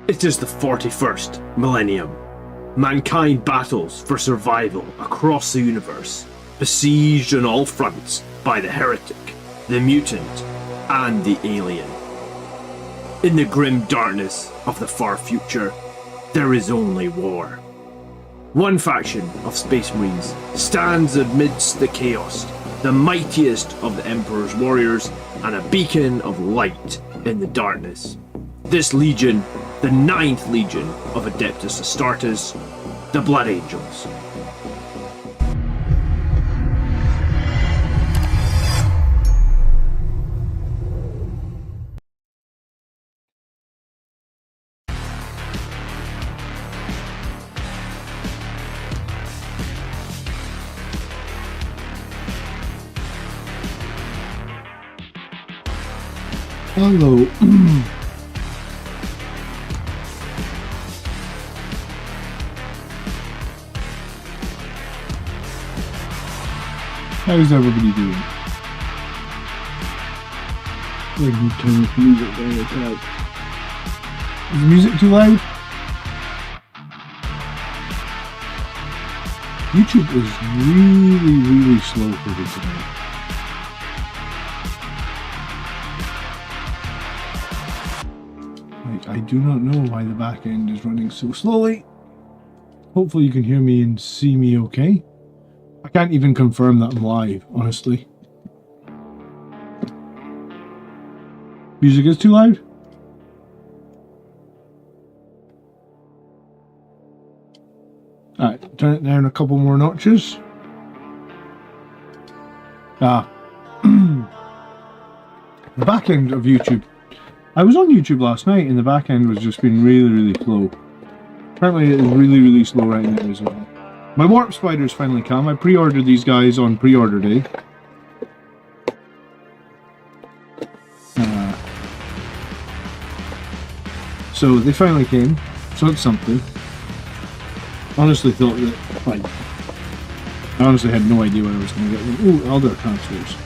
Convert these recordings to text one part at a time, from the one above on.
It is the 41st millennium. Mankind battles for survival across the universe, besieged on all fronts by the heretic, the mutant, and the alien. In the grim darkness of the far future, there is only war. One faction of Space Marines stands amidst the chaos, the mightiest of the Emperor's warriors, and a beacon of light in the darkness. This legion, the 9th Legion of Adeptus Astartes, the Blood Angels. Hello. How's everybody doing? Like you turn the music down like that. Is the music too loud? YouTube is really slow for me tonight. I do not know why the back end is running so slowly. Hopefully you can hear me and see me okay. I can't even confirm that I'm live, honestly. Music is too loud? Alright, turn it down a couple more notches. The back end of YouTube. I was on YouTube last night and the back end was just being really slow. Apparently it is really slow right now as well. My warp spiders finally come. I pre-ordered these guys on pre-order day. So they finally came. So it's something. Honestly thought that, like, I honestly had no idea when I was going to get them. Ooh, Elder transfers.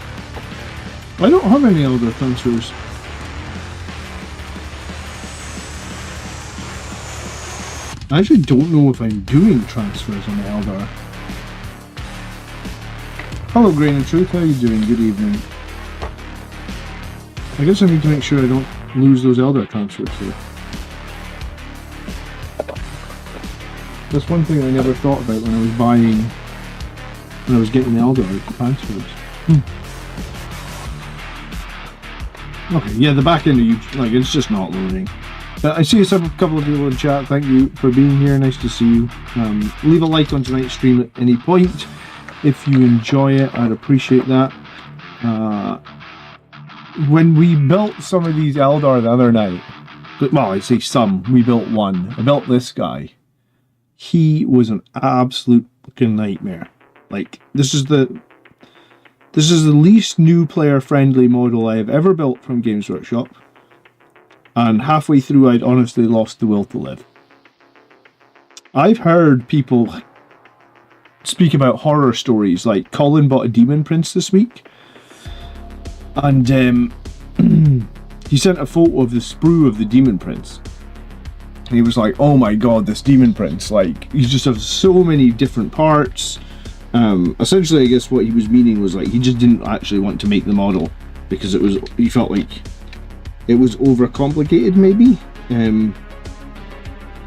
I don't have any Elder transfers. I actually don't know if I'm doing transfers on the Eldar. Hello Grain and Truth, how are you doing? Good evening. I guess I need to make sure I don't lose those Eldar transfers here. That's one thing I never thought about when I was buying, when I was getting the Eldar transfers. Okay, yeah, the back end of YouTube, like, it's just not loading. I see a couple of people in chat. Thank you for being here. Nice to see you. Leave a like on tonight's stream at any point. If you enjoy it, I'd appreciate that. When we built some of these Eldar the other night, well, I say some, we built one. I built this guy. He was an absolute fucking nightmare. Like, this is the least new player friendly model I have ever built from Games Workshop. And halfway through, I'd honestly lost the will to live. I've heard people speak about horror stories, like Colin bought a Demon Prince this week. And he sent a photo of the sprue of the Demon Prince. And he was like, oh my god, this Demon Prince. Like, he just has so many different parts. Essentially, I guess what he was meaning was, like, he just didn't actually want to make the model. Because he felt like it was overcomplicated, maybe. I mean,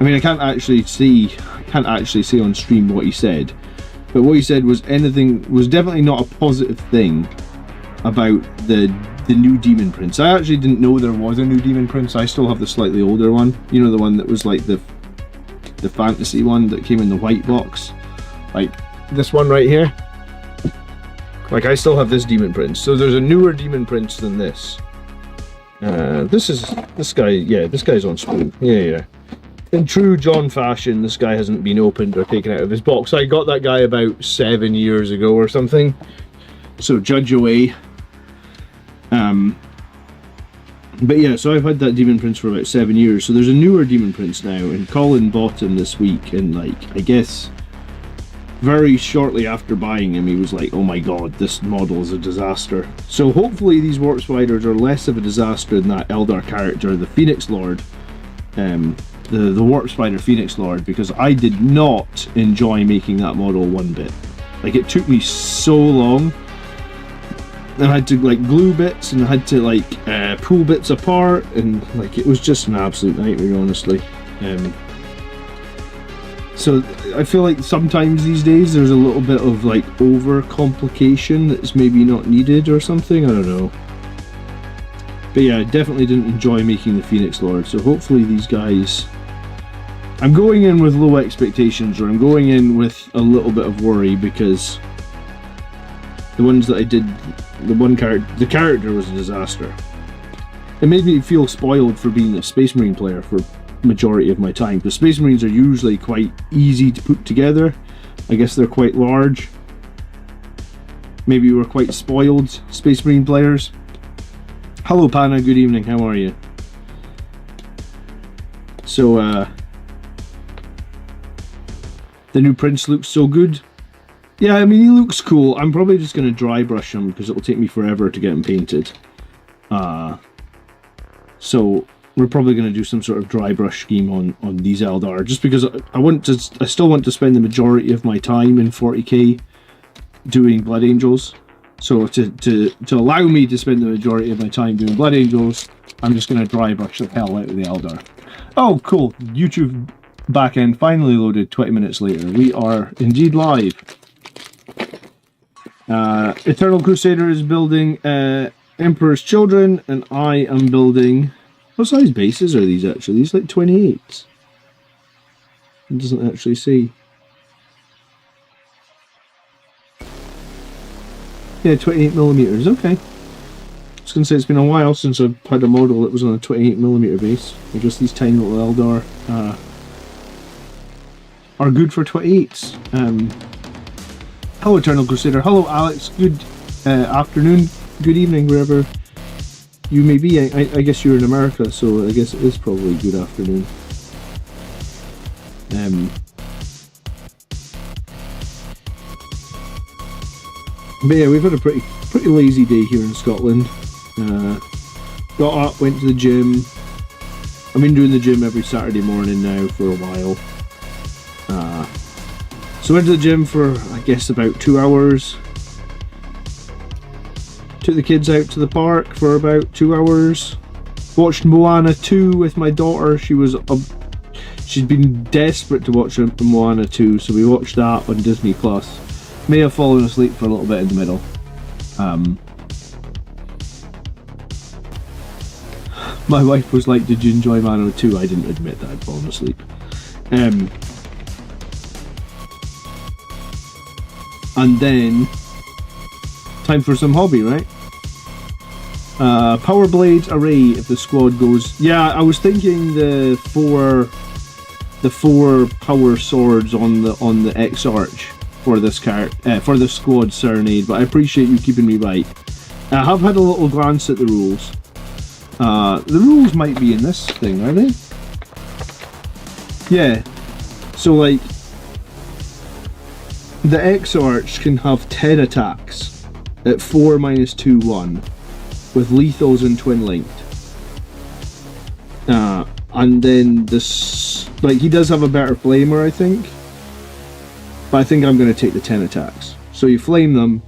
I can't actually see on stream what he said, but what he said was definitely not a positive thing about the new Demon Prince. I actually didn't know there was a new Demon Prince. I still have the slightly older one. You know, the one that was like the fantasy one that came in the white box, like this one right here. Like, I still have this Demon Prince. So there's a newer Demon Prince than this. This guy, yeah, this guy's on spool. Yeah. In true John fashion, this guy hasn't been opened or taken out of his box. I got that guy about 7 years ago or something. So judge away. But yeah, so I've had that Demon Prince for about 7 years. So there's a newer Demon Prince now, and Colin bought him this week, and like, I guess very shortly after buying him, he was like, oh my god, this model is a disaster. So hopefully these Warp Spiders are less of a disaster than that Eldar character, the Phoenix Lord. the Warp Spider Phoenix Lord, because I did not enjoy making that model one bit. Like, it took me so long. And I had to like glue bits, and I had to like pull bits apart, and like it was just an absolute nightmare, honestly. So I feel like sometimes these days there's a little bit of like over complication that's maybe not needed or something. I don't know. But yeah, I definitely didn't enjoy making the Phoenix Lord. So hopefully these guys, I'm going in with low expectations, or I'm going in with a little bit of worry, because the ones that I did, the character was a disaster. It made me feel spoiled for being a Space Marine player for majority of my time, because Space Marines are usually quite easy to put together. I guess they're quite large. Maybe we're quite spoiled Space Marine players. Hello Pana, good evening, how are you? So the new Prince looks so good. Yeah, I mean, he looks cool. I'm probably just going to dry brush him because it'll take me forever to get him painted. So we're probably going to do some sort of dry brush scheme on these Eldar, just because I still want to spend the majority of my time in 40k doing Blood Angels. So to allow me to spend the majority of my time doing Blood Angels, I'm just going to dry brush the hell out of the Eldar. Oh, cool. YouTube backend finally loaded 20 minutes later. We are indeed live. Eternal Crusader is building Emperor's Children, and I am building... What size bases are these actually? These like 28s. It doesn't actually say. Yeah, 28mm, okay. I was going to say it's been a while since I've had a model that was on a 28mm base. I guess these tiny little Eldar are good for 28s. Hello Eternal Crusader, hello Alex, good afternoon, good evening, wherever you may be. I guess you're in America, so I guess it is probably good afternoon. But yeah, we've had a pretty lazy day here in Scotland. Got up, went to the gym. I've been doing the gym every Saturday morning now for a while. So went to the gym for, I guess, about 2 hours. Took the kids out to the park for about 2 hours. Watched Moana 2 with my daughter. She'd been desperate to watch Moana 2, so we watched that on Disney Plus. May have fallen asleep for a little bit in the middle. My wife was like, "Did you enjoy Moana 2?" I didn't admit that I'd fallen asleep. And then time for some hobby, right? Power Blades array if the squad goes. Yeah, I was thinking the four power swords on the X Arch for this for the squad Serenade, but I appreciate you keeping me right. I have had a little glance at the rules. The rules might be in this thing, are they? Yeah. So like, the X Arch can have 10 attacks at 4 - 2 1 with lethals and twin linked. And then this, like, he does have a better flamer, I think. But I think I'm going to take the 10 attacks. So you flame them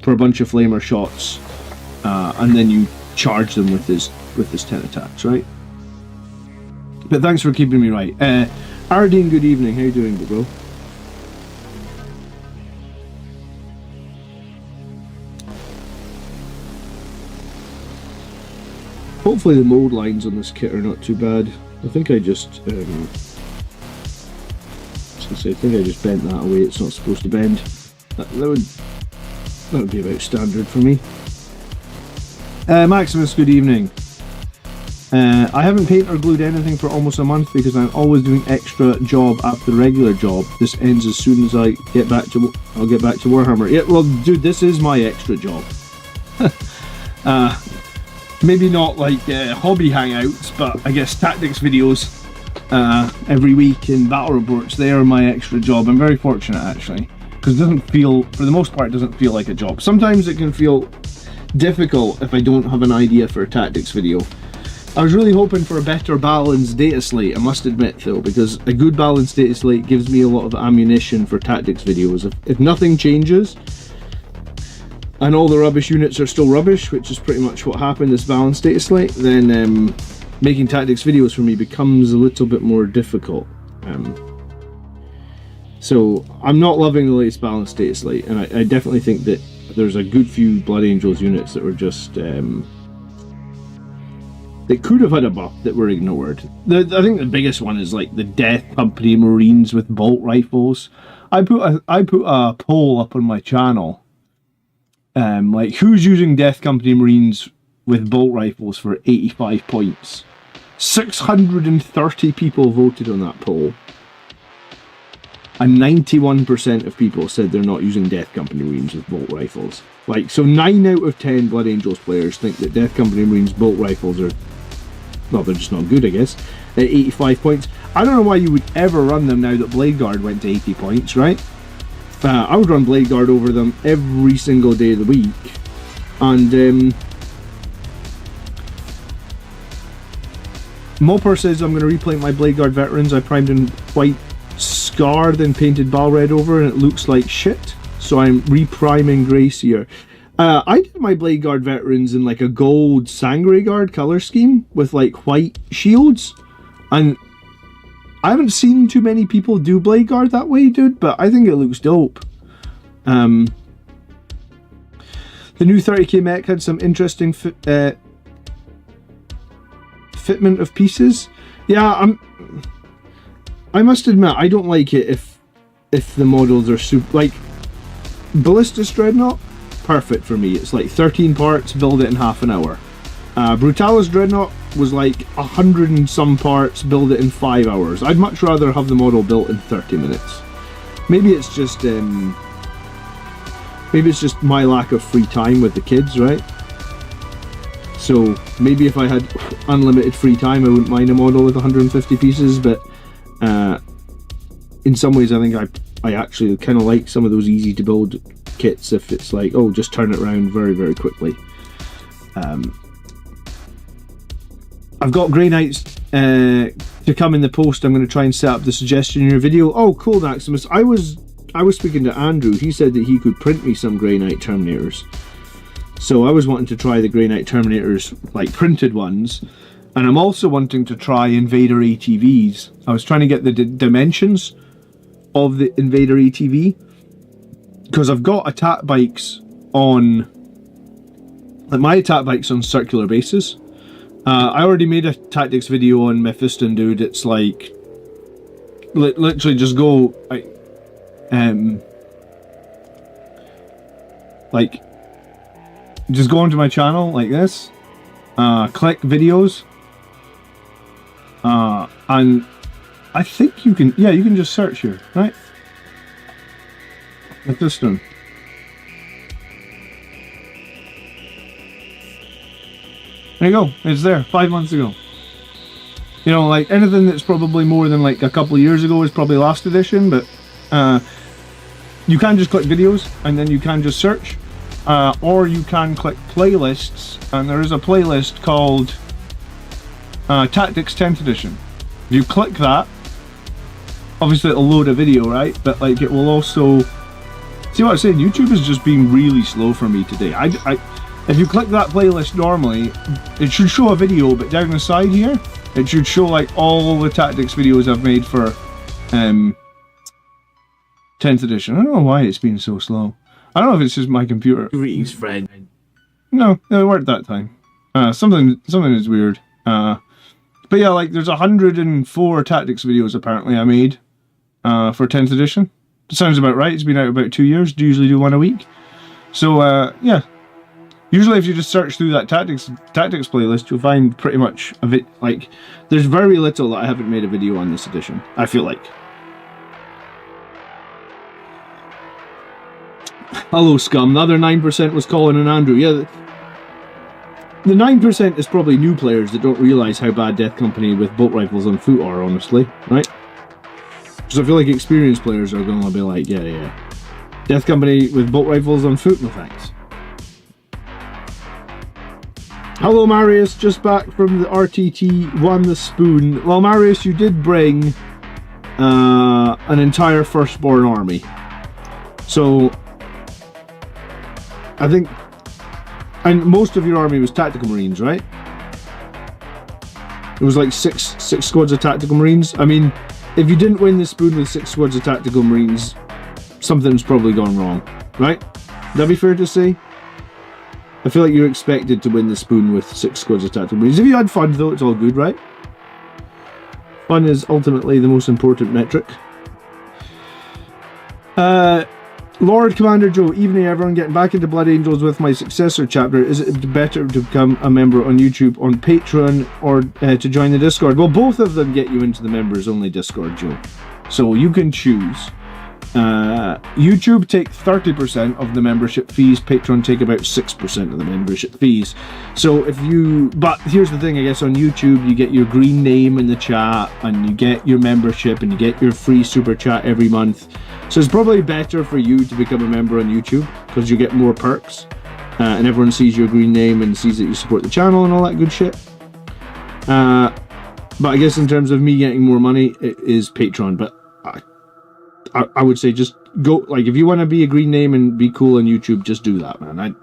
for a bunch of flamer shots, and then you charge them with his 10 attacks, right? But thanks for keeping me right. Ardeen, good evening. How you doing, bro? Hopefully the mold lines on this kit are not too bad. I think I just I think I just bent that away. It's not supposed to bend. That would be about standard for me. Maximus, good evening. I haven't painted or glued anything for almost a month because I'm always doing extra job after the regular job. This ends as soon as I'll get back to Warhammer. Yeah, well, dude, this is my extra job. Maybe not like hobby hangouts, but I guess tactics videos every week and battle reports. They are my extra job. I'm very fortunate actually, because it doesn't feel, for the most part, it doesn't feel like a job. Sometimes it can feel difficult if I don't have an idea for a tactics video, I was really hoping for a better balanced data slate, I must admit though, because a good balanced data slate gives me a lot of ammunition for tactics videos. If nothing changes, and all the rubbish units are still rubbish, which is pretty much what happened this balanced data slate, then making tactics videos for me becomes a little bit more difficult. So I'm not loving the latest balanced data slate, and I definitely think that there's a good few Blood Angels units that were just they could have had a buff that were ignored. I think the biggest one is like the Death Company Marines with bolt rifles. I put a poll up on my channel, like who's using Death Company Marines with bolt rifles for 85 points. 630 people voted on that poll, and 91% of people said they're not using Death Company Marines with bolt rifles. Like, so 9 out of 10 Blood Angels players think that Death Company Marines bolt rifles are, well, they're just not good, I guess, at 85 points. I don't know why you would ever run them now that Blade Guard went to 80 points, right? I would run Blade Guard over them every single day of the week. And Mopper says I'm going to repaint my Blade Guard veterans. I primed in white Scar, then painted Balred over, and it looks like shit. So I'm repriming Gracier. I did my Blade Guard veterans in like a gold Sangre Guard color scheme with like white shields, and I haven't seen too many people do Blade Guard that way, dude, but I think it looks dope. The new 30k mech had some interesting fitment of pieces. Yeah, I must admit, I don't like it if the models are super, like Ballistus Dreadnought, perfect for me. It's like 13 parts, build it in half an hour. Brutalis Dreadnought was like 100 and some parts, build it in 5 hours. I'd much rather have the model built in 30 minutes. Maybe it's just my lack of free time with the kids, right? So maybe if I had unlimited free time, I wouldn't mind a model with 150 pieces, but in some ways I think I actually kind of like some of those easy to build kits if it's like, oh, just turn it around very, very quickly. I've got Grey Knights to come in the post. I'm going to try and set up the suggestion in your video. Oh, cool, Maximus. I was speaking to Andrew. He said that he could print me some Grey Knight Terminators. So I was wanting to try the Grey Knight Terminators, like printed ones. And I'm also wanting to try Invader ATVs. I was trying to get the dimensions of the Invader ATV, because I've got attack bikes on, like my attack bike's on circular bases. I already made a tactics video on Mephiston, dude. It's like literally just go like just go onto my channel like this, click videos, and I think you can, yeah, you can just search here, right? Mephiston. There you go, it's there, 5 months ago. You know, like anything that's probably more than like a couple of years ago is probably last edition, but you can just click videos and then you can just search, or you can click playlists, and there is a playlist called Tactics 10th edition. If you click that, obviously it'll load a video, right? But like it will also, see what I'm saying, YouTube is just being really slow for me today. If you click that playlist normally, it should show a video, but down the side here, it should show like all the tactics videos I've made for 10th edition. I don't know why it's been so slow. I don't know if it's just my computer. Greetings, friend. No, it worked that time. Something is weird. But yeah, like there's 104 tactics videos apparently I made for 10th edition. Sounds about right. It's been out about 2 years. Do usually do one a week. So yeah. Usually if you just search through that tactics playlist, you'll find pretty much of it. Like, there's very little that I haven't made a video on this edition, I feel like. Hello, scum. The other 9% was Colin and Andrew. Yeah, the 9% is probably new players that don't realise how bad Death Company with bolt rifles on foot are, honestly, right? Because I feel like experienced players are going to be like, yeah. Death Company with bolt rifles on foot, no thanks. Hello, Marius. Just back from the RTT. Won the spoon. Well, Marius, you did bring an entire Firstborn army. So, I think... And most of your army was Tactical Marines, right? It was like six squads of Tactical Marines. I mean, if you didn't win the spoon with 6 squads of Tactical Marines, something's probably gone wrong, right? Would that be fair to say? I feel like you're expected to win the spoon with 6 squads of Tactical Marines. If you had fun, though, it's all good, right? Fun is ultimately the most important metric. Lord Commander Joe, evening everyone, getting back into Blood Angels with my successor chapter. Is it better to become a member on YouTube, on Patreon, or to join the Discord? Well, both of them get you into the members only Discord, Joe. So you can choose. YouTube take 30% of the membership fees, Patreon take about 6% of the membership fees. So if you... But here's the thing, I guess, on YouTube you get your green name in the chat, and you get your membership, and you get your free super chat every month. So it's probably better for you to become a member on YouTube, because you get more perks, and everyone sees your green name and sees that you support the channel and all that good shit. But I guess in terms of me getting more money, it is Patreon. But I would say just go, like, if you want to be a green name and be cool on YouTube, just do that, man.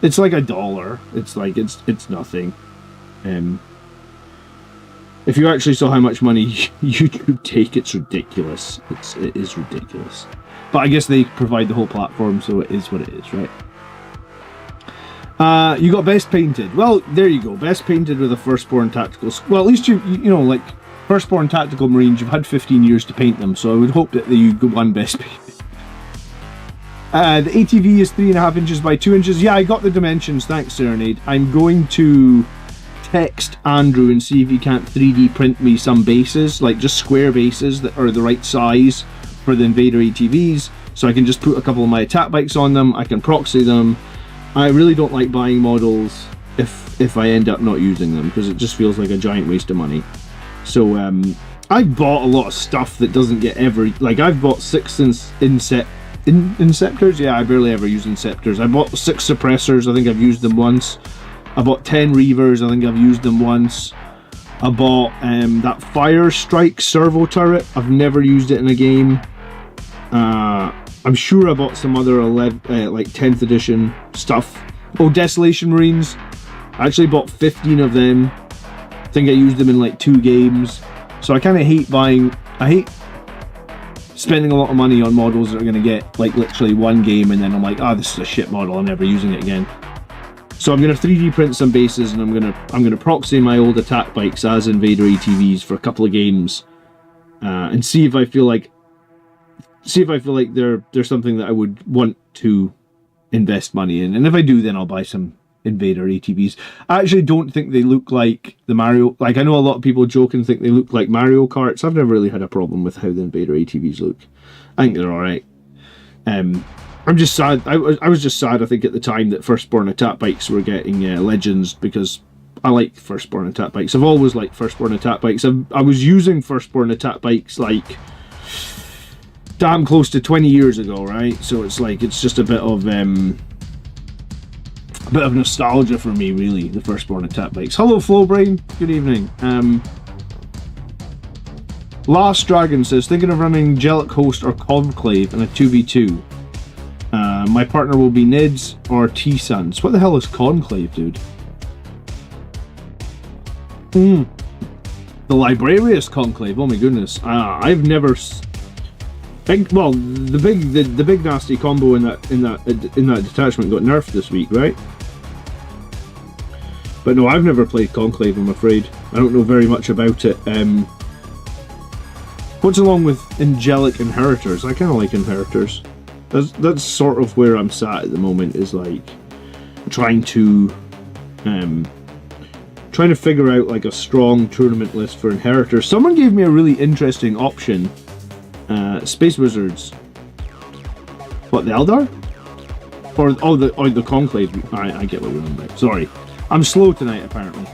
It's like $1. It's like, it's nothing. If you actually saw how much money YouTube take, it's ridiculous. It is ridiculous. But I guess they provide the whole platform, so it is what it is, right? You got Best Painted. Well, there you go. Best Painted with a Firstborn Tactical... Well, at least you know, like, Firstborn Tactical Marines, you've had 15 years to paint them, so I would hope that you won Best Painted. The ATV is 3.5 inches by 2 inches. Yeah, I got the dimensions. Thanks, Serenade. I'm going to text Andrew and see if he can't 3D print me some bases, like just square bases that are the right size for the Invader ATVs, so I can just put a couple of my attack bikes on them. I can proxy them. I really don't like buying models if I end up not using them, because it just feels like a giant waste of money. So I've bought a lot of stuff that doesn't get ever... Like, I've bought 6 Inceptors. Yeah, I barely ever use Inceptors. I bought 6 Suppressors. I think I've used them once. I bought 10 Reavers. I think I've used them once. I bought that Fire Strike servo turret. I've never used it in a game. I'm sure I bought some other like 10th edition stuff. Oh, Desolation Marines. I actually bought 15 of them. I think I used them in like 2 games. So I kind of hate buying... I hate spending a lot of money on models that are going to get like literally 1 game, and then I'm like, this is a shit model, I'm never using it again. So I'm going to 3D print some bases, and I'm going to proxy my old attack bikes as Invader ATVs for a couple of games, and see if I feel like they're something that I would want to invest money in. And if I do, then I'll buy some Invader ATVs. I actually don't think they look like the Mario... Like, I know a lot of people joke and think they look like Mario Karts. I've never really had a problem with how the Invader ATVs look. I think they're alright. I'm just sad. I was just sad, I think, at the time that Firstborn attack bikes were getting Legends, because I like Firstborn attack bikes. I've always liked Firstborn attack bikes. I was using Firstborn attack bikes, like, damn close to 20 years ago, right? So it's like, it's just a bit of nostalgia for me, really, the Firstborn attack bikes. Hello, Flowbrain. Good evening. Last Dragon says, thinking of running Angelic Host or Conclave in a 2v2. My partner will be Nids or T-Suns. What the hell is Conclave, dude? The Librarius Conclave. Oh my goodness. I've never... the big nasty combo in that detachment got nerfed this week, right? But no, I've never played Conclave, I'm afraid. I don't know very much about it. What's along with Angelic Inheritors? I kind of like Inheritors. That's sort of where I'm sat at the moment, is like trying to figure out like a strong tournament list for Inheritors. Someone gave me a really interesting option. Space Wizards. What, the Eldar? Or the Conclave? I get what you're on about. Sorry, I'm slow tonight apparently.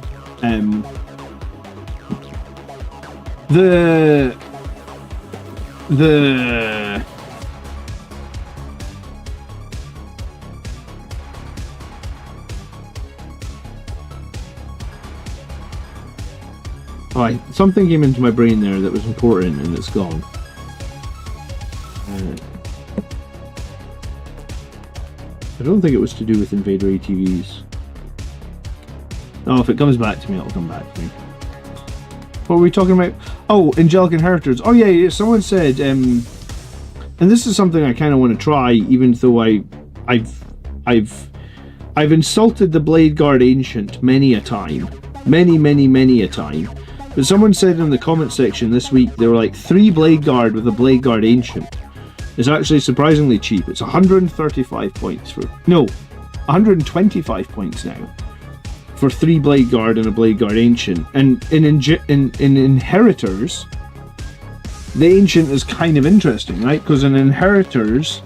Something came into my brain there that was important and it's gone. I don't think it was to do with Invader ATVs. Oh, if it comes back to me, it'll come back to me. What were we talking about? Oh, Angelic Inheritors. Oh yeah, someone said, and this is something I kind of want to try, even though I've insulted the Blade Guard Ancient many a time, many a time. But someone said in the comment section this week they were like 3 Blade Guard with a Blade Guard Ancient. It's actually surprisingly cheap. It's 135 points for 125 points now for 3 Blade Guard and a Blade Guard Ancient. And in Inheritors, the Ancient is kind of interesting, right? Because in Inheritors,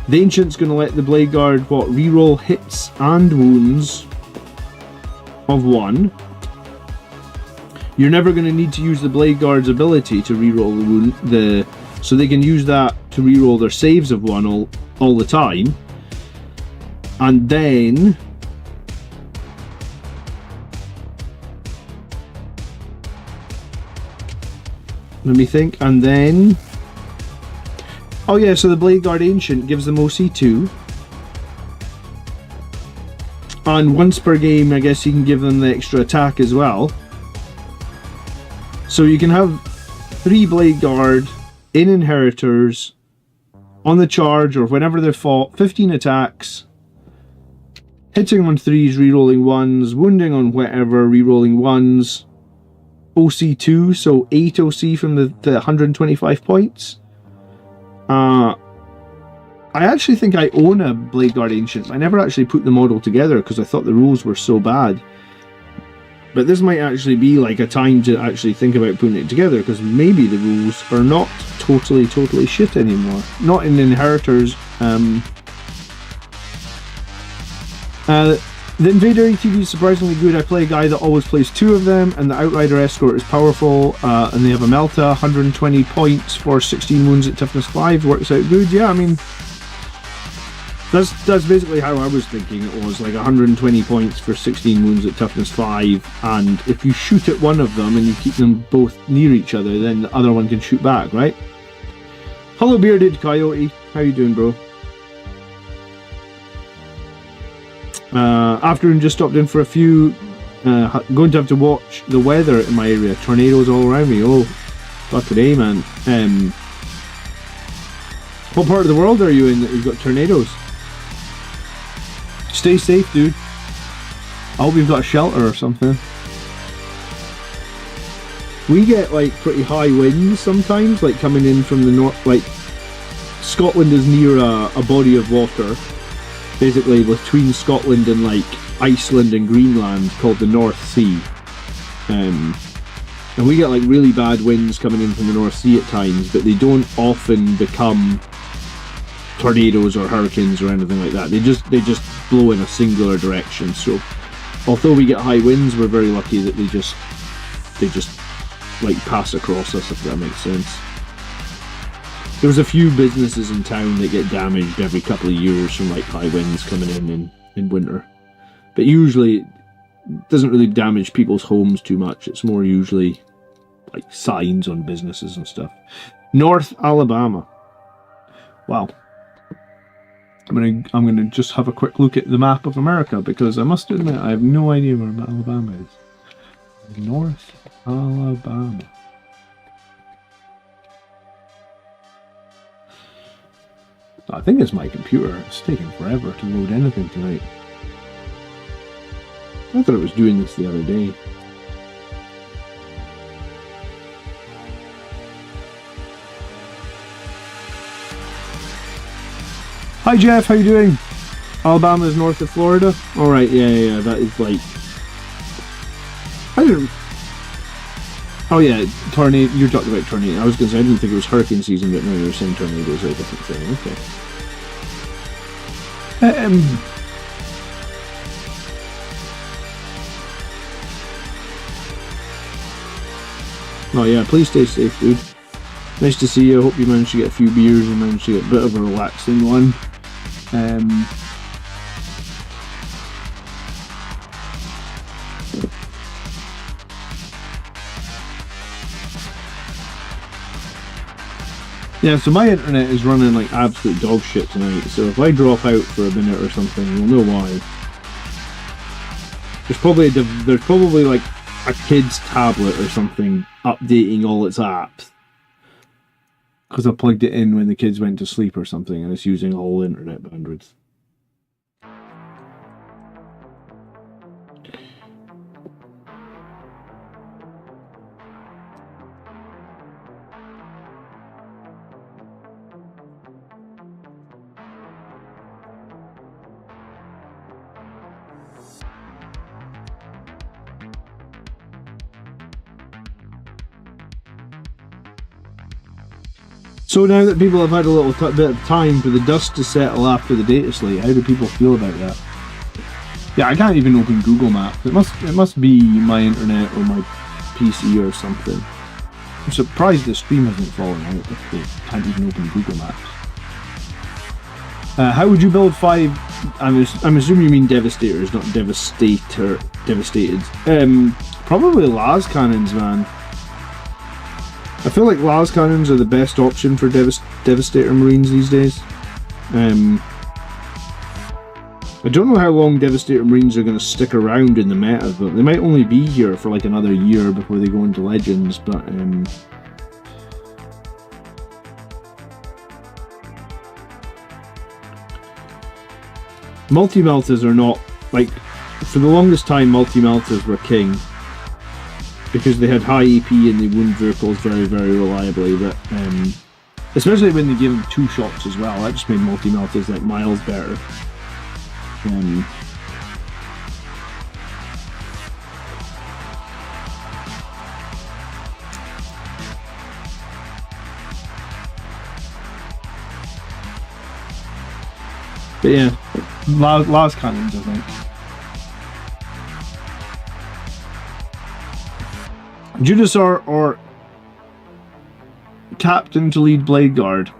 the Ancient's going to let the Blade Guard reroll hits and wounds of 1. You're never going to need to use the Blade Guard's ability to reroll the wound, so they can use that to reroll their saves of 1 all the time. And then let me think. And then oh yeah, so the Blade Guard Ancient gives them OC2. And once per game, I guess you can give them the extra attack as well. So you can have 3 Blade Guard in Inheritors on the charge or whenever they're fought, 15 attacks, hitting on 3s, rerolling 1s, wounding on whatever, rerolling 1s, OC2, so 8 OC from the 125 points. I actually think I own a Blade Guard Ancient. I never actually put the model together because I thought the rules were so bad. But this might actually be like a time to actually think about putting it together, because maybe the rules are not totally shit anymore. Not in Inheritors. The Invader ATV is surprisingly good. I play a guy that always plays 2 of them, and the Outrider Escort is powerful, and they have a Melta, 120 points for 16 wounds at toughness 5, works out good. Yeah, I mean, that's basically how I was thinking. It was like 120 points for 16 wounds at toughness 5, and if you shoot at one of them and you keep them both near each other, then the other one can shoot back, right? Hello Bearded Coyote, how you doing, bro? Afternoon, just stopped in for a few. Going to have to watch the weather in my area. Tornadoes all around me. Oh, fucking A, man. What part of the world are you in that you've got tornadoes? Stay safe, dude. I hope you've got a shelter or something. We get like pretty high winds sometimes, like coming in from the north. Like Scotland is near a body of water, basically between Scotland and like Iceland and Greenland, called the North Sea. And we get like really bad winds coming in from the North Sea at times, but they don't often become tornadoes or hurricanes or anything like that. They just blow in a singular direction. So although we get high winds, we're very lucky that they just like pass across us, if that makes sense. There's a few businesses in town that get damaged every couple of years from like high winds coming in winter, but usually it doesn't really damage people's homes too much. It's more usually like signs on businesses and stuff. North Alabama. Wow. I'm gonna just have a quick look at the map of America, because I must admit I have no idea where Alabama is. North Alabama. I think it's my computer. It's taking forever to load anything tonight. I thought it was doing this the other day. Hi Jeff, how you doing? Alabama is north of Florida? Alright, yeah, that is like... I didn't... Oh yeah, tornado. You're talking about tornado. I was going to say, I didn't think it was hurricane season, but no, you were saying tornadoes are a different thing. Okay. Oh yeah, please stay safe, dude. Nice to see you. I hope you managed to get a few beers and managed to get a bit of a relaxing one. Yeah, so my internet is running like absolute dog shit tonight, so if I drop out for a minute or something, you'll know why. There's probably like a kid's tablet or something updating all its apps. Because I plugged it in when the kids went to sleep or something, and it's using all internet bandwidth. So now that people have had a little bit of time for the dust to settle after the data slate, how do people feel about that? Yeah, I can't even open Google Maps. It must be my internet or my PC or something. I'm surprised the stream hasn't fallen out if they can't even open Google Maps. How would you build 5? I'm assuming you mean Devastators, not Devastated. Probably las cannons, man. I feel like las cannons are the best option for Devastator Marines these days. I don't know how long Devastator Marines are going to stick around in the meta, but they might only be here for like another year before they go into Legends, but multi-meltas are not, like, for the longest time multi-meltas were king. Because they had high EP and they wound vehicles very, very reliably, but especially when they gave them 2 shots as well, that just made multi-meltas like miles better. But yeah, las cannons, I think. Judas or Captain to lead Blade Guard.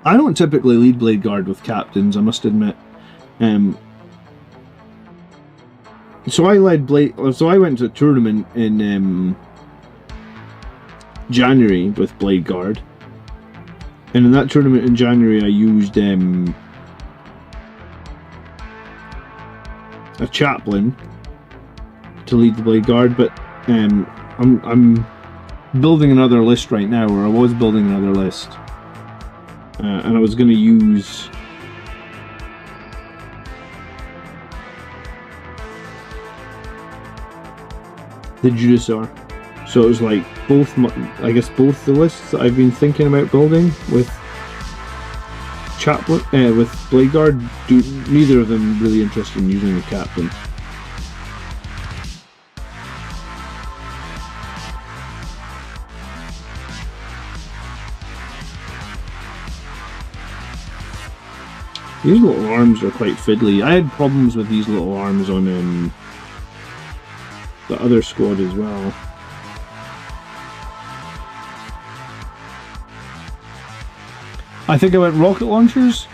I don't typically lead Blade Guard with captains, I must admit. So I went to a tournament in January with Blade Guard, and in that tournament in January I used a chaplain to lead the Blade Guard, but I'm building another list right now, or I was building another list, and I was going to use the Judasar. So it was like both the lists that I've been thinking about building with chaplain with Blade Guard. Neither of them really interested in using a captain. These little arms are quite fiddly. I had problems with these little arms on the other squad as well. I think I went rocket launchers.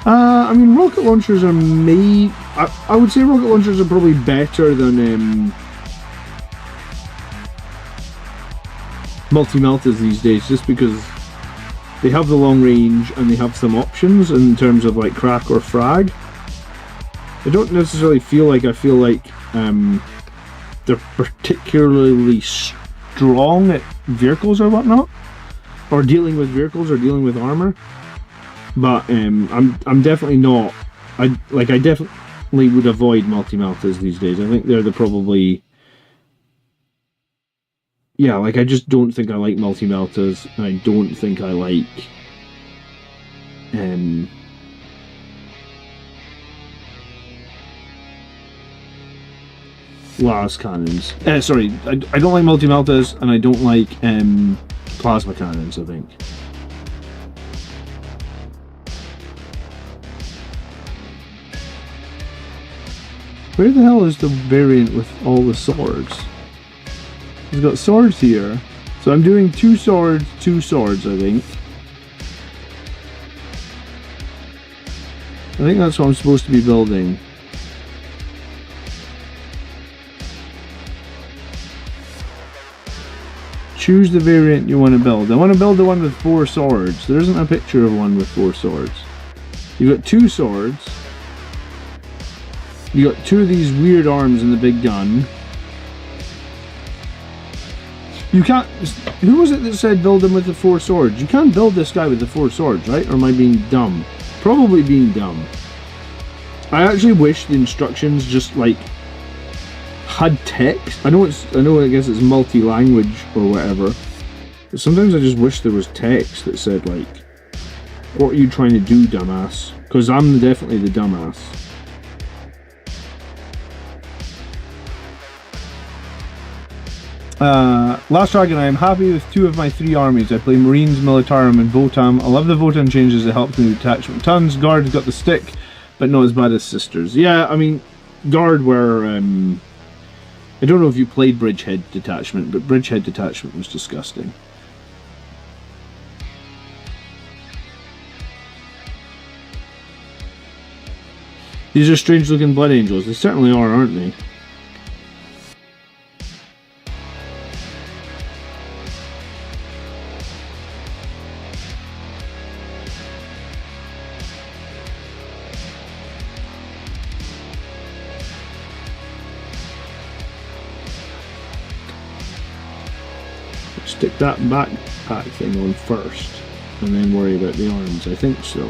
I mean, rocket launchers are made... I would say rocket launchers are probably better than multi-meltas these days, just because they have the long range and they have some options in terms of like crack or frag. I don't necessarily feel like they're particularly strong at vehicles or whatnot, or dealing with vehicles or dealing with armor. But I'm definitely not. I definitely would avoid multi-meltas these days. I think they're probably. Yeah, like I just don't think I like multi-meltas, and I don't think I like las cannons. Sorry, I don't like multi-meltas, and I don't like plasma cannons, I think. Where the hell is the variant with all the swords? He's got swords here. So I'm doing 2 swords, I think. I think that's what I'm supposed to be building. Choose the variant you want to build. I want to build the one with 4 swords. There isn't a picture of one with 4 swords. You've got 2 swords. You got 2 of these weird arms and the big gun. You can't... Who was it that said build him with the 4 swords? You can't build this guy with the 4 swords, right? Or am I being dumb? Probably being dumb. I actually wish the instructions just, like, had text. I guess it's multi-language or whatever. But sometimes I just wish there was text that said, like, what are you trying to do, dumbass? Because I'm definitely the dumbass. Last Dragon, I am happy with 2 of my 3 armies. I play Marines, Militarum, and Votam. I love the Votam changes that help the detachment tons. Guard's got the stick, but not as bad as Sisters. Yeah, I mean, Guard were... I don't know if you played Bridgehead Detachment, but Bridgehead Detachment was disgusting. These are strange looking Blood Angels. They certainly are, aren't they? Stick that backpack thing on first, and then worry about the arms. I think so.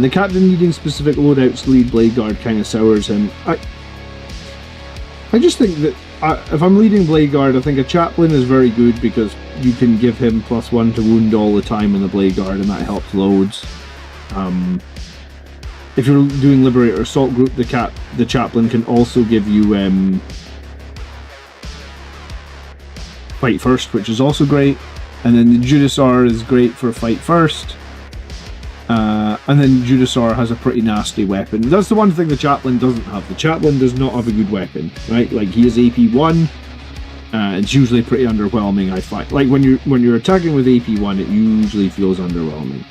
The captain needing specific loadouts to lead Blade Guard kind of sours him. I just think that if I'm leading Blade Guard, I think a chaplain is very good because you can give him +1 to wound all the time in the Blade Guard, and that helps loads. If you're doing Liberator Assault Group, the chaplain can also give you Fight First, which is also great. And then the Judasar is great for Fight First. And then Judasar has a pretty nasty weapon. That's the one thing the chaplain doesn't have. The chaplain does not have a good weapon, right? Like, he is AP 1. It's usually pretty underwhelming, I find. Like, when you're attacking with AP 1, it usually feels underwhelming.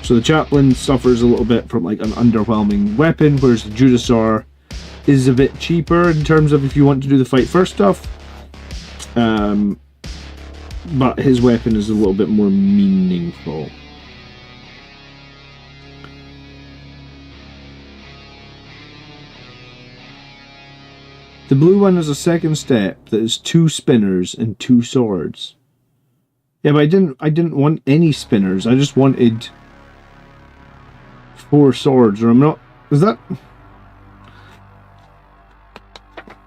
So the chaplain suffers a little bit from like an underwhelming weapon, whereas the Judasar is a bit cheaper in terms of if you want to do the Fight First stuff. But his weapon is a little bit more meaningful. The blue one is a second step that is 2 spinners and 2 swords. Yeah, but I didn't want any spinners. I just wanted 4 swords, or I'm not... Is that...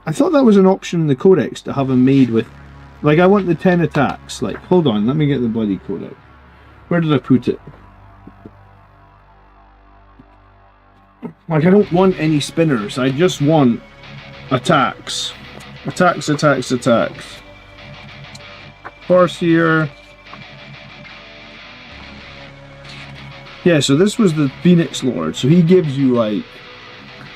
I thought that was an option in the codex to have them made with... Like, I want the 10 attacks. Like, hold on, let me get the bloody codex. Where did I put it? Like, I don't want any spinners. I just want attacks. Attacks, attacks, attacks. Farseer. Yeah, so this was the Phoenix Lord. So he gives you, like,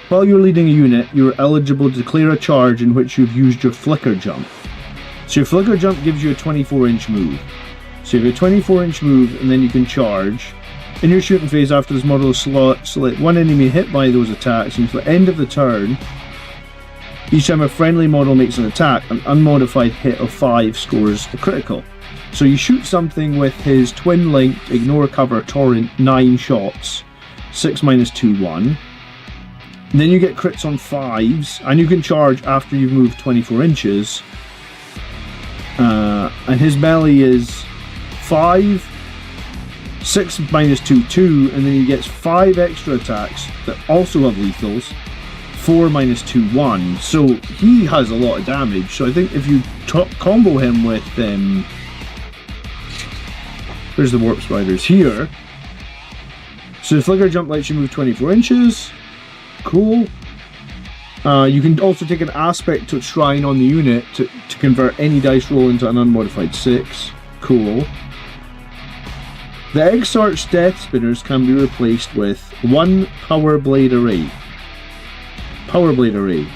while you're leading a unit, you're eligible to declare a charge in which you've used your flicker jump. So your flicker jump gives you a 24-inch move. So you have a 24-inch move, and then you can charge. In your shooting phase, after this model is select one enemy hit by those attacks, and until the end of the turn, each time a friendly model makes an attack, an unmodified hit of 5 scores a critical. So you shoot something with his twin-linked, ignore cover, torrent, 9 shots, 6 minus 2, 1. And then you get crits on 5s, and you can charge after you've moved 24 inches. And his melee is 5, 6 minus 2, 2, and then he gets 5 extra attacks that also have lethals, 4 minus 2, 1. So he has a lot of damage. So I think if you combo him with there's the warp spiders here. So the flicker jump lets you move 24 inches. Cool. You can also take an aspect to shrine on the unit to convert any dice roll into an unmodified 6. Cool. The Exarch's Death Spinners can be replaced with 1 Power Blade Array. Power Blade Array.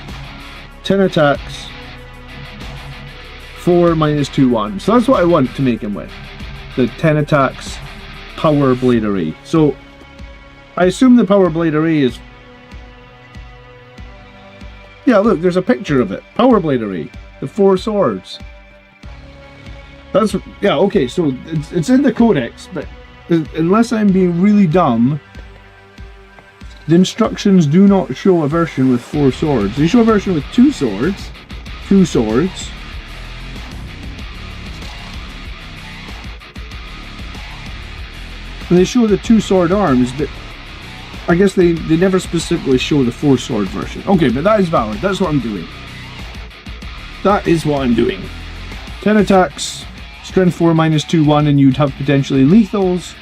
10 attacks. 4 minus 2, 1. So that's what I want to make him with. The 10 attacks Power Blade Array. So I assume the Power Blade Array is Yeah, look, there's a picture of it. Power blade array. The 4 swords. That's, yeah, okay, so it's in the codex, but unless I'm being really dumb, the instructions do not show a version with 4 swords. They show a version with 2 swords. 2 swords. And they show the 2 sword arms, but I guess they never specifically show the 4 sword version. Okay, but that is valid. That's what I'm doing. That is what I'm doing. 10 attacks, strength 4 minus 2, 1, and you'd have potentially lethals,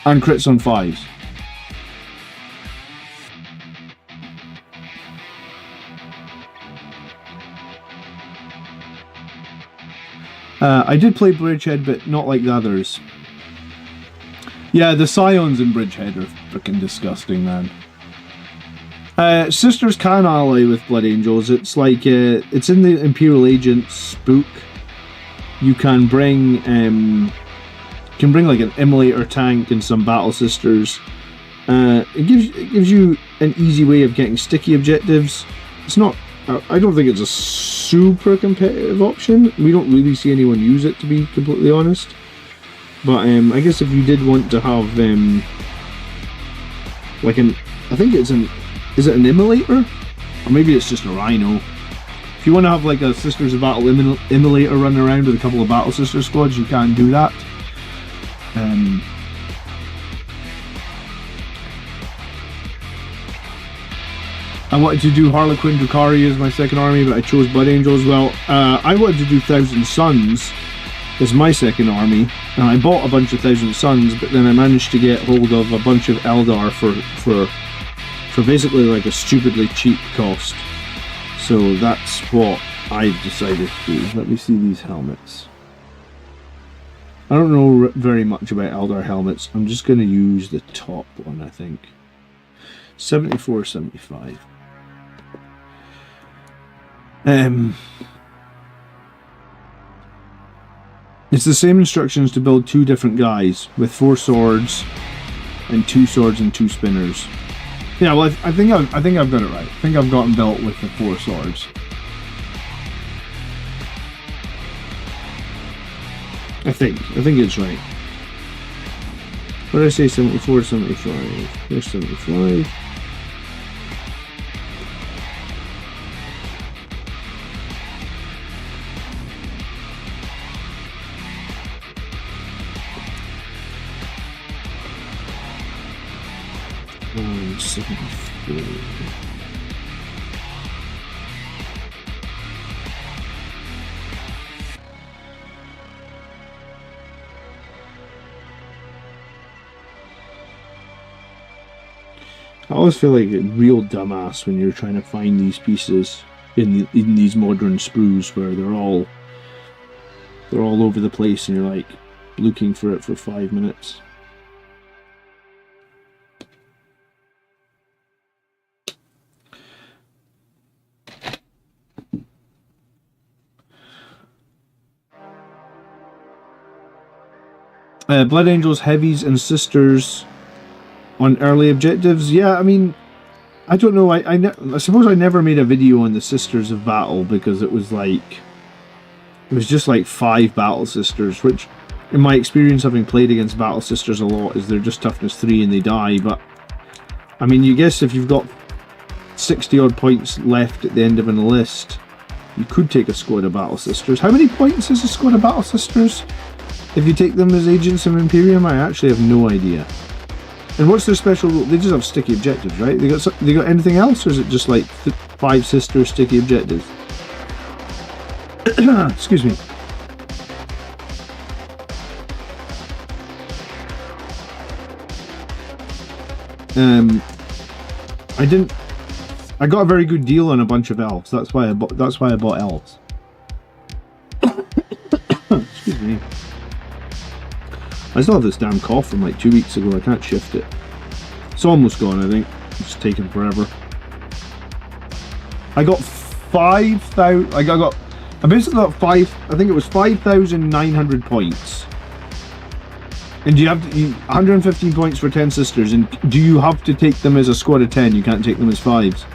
and crits on 5s. I did play Bridgehead, but not like the others. Yeah, the Scions in Bridgehead are freaking disgusting, man. Sisters can ally with Blood Angels. It's like, it's in the Imperial Agents book. You can bring, like an Immolator tank and some Battle Sisters. It gives you an easy way of getting sticky objectives. It's not, I don't think it's a super competitive option. We don't really see anyone use it, to be completely honest. But I guess if you did want to have like I think it's is it an Immolator? Or maybe it's just a Rhino. If you want to have like a Sisters of Battle Immolator running around with a couple of Battle Sister squads, you can do that. I wanted to do Harlequin Drukhari as my second army, but I chose Blood Angels. Well, I wanted to do Thousand Suns as my second army, and I bought a bunch of Thousand Suns, but then I managed to get hold of a bunch of Eldar for basically like a stupidly cheap cost. So that's what I decided to do. Let me see these helmets. I don't know very much about Eldar helmets. I'm just going to use the top one, I think. 74, 75. It's the same instructions to build 2 different guys with 4 swords and 2 swords and 2 spinners. Yeah, well, I think I've got it right. I think I've gotten built with the 4 swords. I think it's right. What did I say? 74, 75. Here's 75. I always feel like a real dumbass when you're trying to find these pieces in these modern sprues where they're all over the place and you're like looking for it for 5 minutes. Blood Angels, Heavies, and Sisters on early objectives. Yeah, I mean, I don't know. I suppose I never made a video on the Sisters of Battle because it was just like 5 Battle Sisters, which in my experience having played against Battle Sisters a lot is they're just toughness 3 and they die. But I mean, you guess if you've got 60 odd points left at the end of an list, you could take a squad of Battle Sisters. How many points is a squad of Battle Sisters if you take them as agents of Imperium? I actually have no idea. And what's their special rule? They just have sticky objectives, right? They got anything else, or is it just like 5 sister sticky objectives? Excuse me. I got a very good deal on a bunch of elves. That's why I bought elves. Excuse me. I still have this damn cough from like 2 weeks ago. I can't shift it. It's almost gone, I think. It's taken forever. I got 5,000. I basically got 5. I think it was 5,900 points And do you have 115 points for 10 sisters, and do you have to take them as a squad of 10? You can't take them as 5s.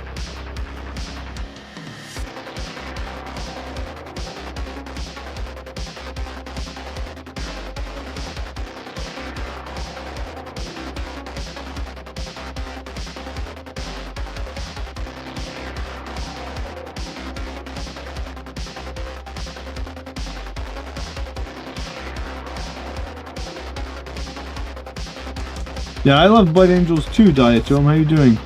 Yeah, I love Blood Angels too, Diatom. How you doing?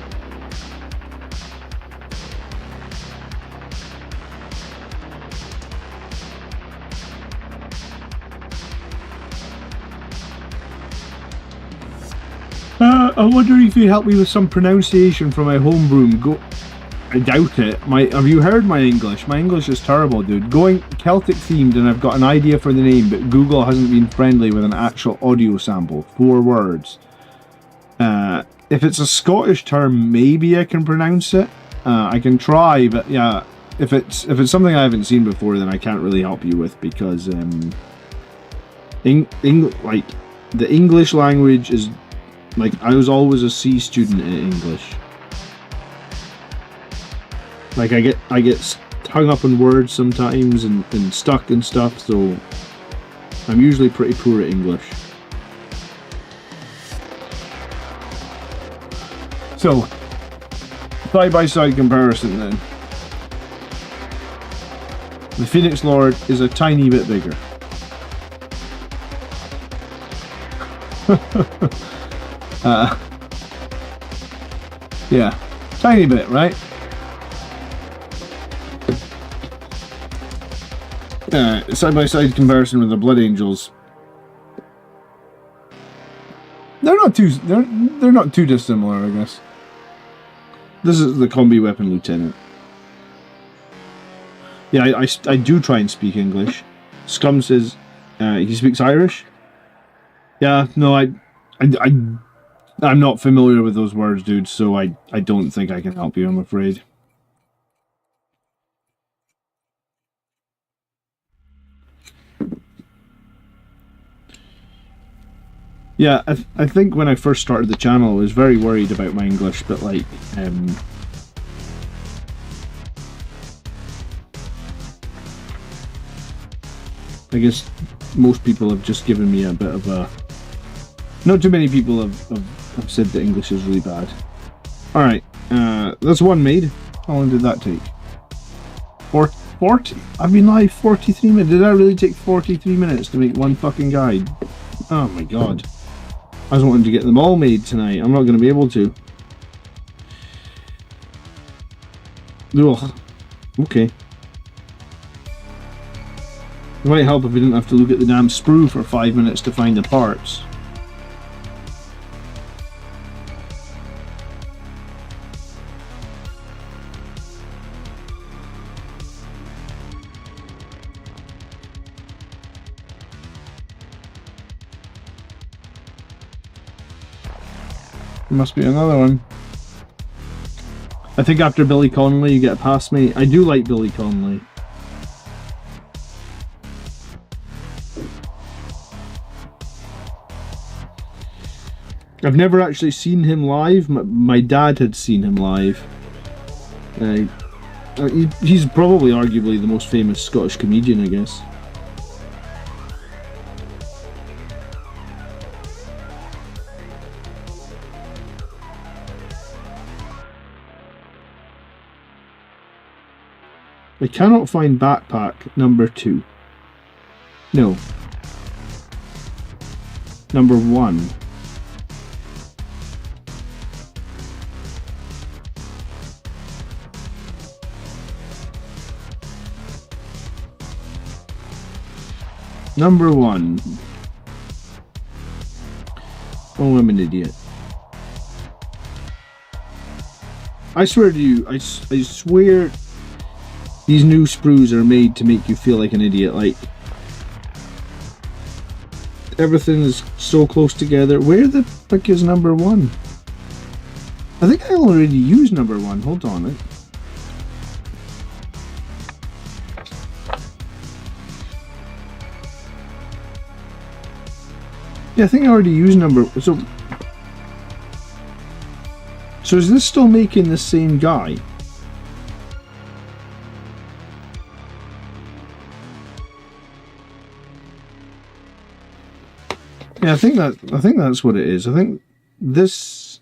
I wonder if you help me with some pronunciation for my homebrew. I doubt it. Have you heard my English? My English is terrible, dude. Going Celtic themed, and I've got an idea for the name, but Google hasn't been friendly with an actual audio sample. 4 words. If it's a Scottish term, maybe I can pronounce it. I can try, but yeah, if it's something I haven't seen before, then I can't really help you with, because like the English language is like, I was always a C student in English. Like I get hung up on words sometimes and stuck and stuff, so I'm usually pretty poor at English. So, side-by-side comparison then. The Phoenix Lord is a tiny bit bigger. Yeah, tiny bit, right? Side-by-side comparison with the Blood Angels. They're not too dissimilar, I guess. This is the combi weapon lieutenant. Yeah, I do try and speak English. Scum says he speaks Irish. Yeah, no, I'm not familiar with those words, dude, so I don't think I can help you, I'm afraid. Yeah, I think when I first started the channel, I was very worried about my English, but like, I guess most people have just given me a bit of a... Not too many people have said that English is really bad. Alright, that's one made. How long did that take? 40? I've been live 43 minutes. Did that really take 43 minutes to make one fucking guide? Oh my god. I was wanting to get them all made tonight. I'm not going to be able to. Ugh. Okay. It might help if we didn't have to look at the damn sprue for 5 minutes to find the parts. There must be another one. I think after Billy Connolly you get past me. I do like Billy Connolly. I've never actually seen him live. My dad had seen him live. He's probably arguably the most famous Scottish comedian, I guess. I cannot find backpack number 2. No. Number 1. Number 1. Oh, I'm an idiot. I swear to you, I swear these new sprues are made to make you feel like an idiot. Like, everything is so close together. Where the fuck is number 1? I think I already used number 1. Hold on. Yeah, I think I already used number. So is this still making the same guy? Yeah, I think that's what it is. I think this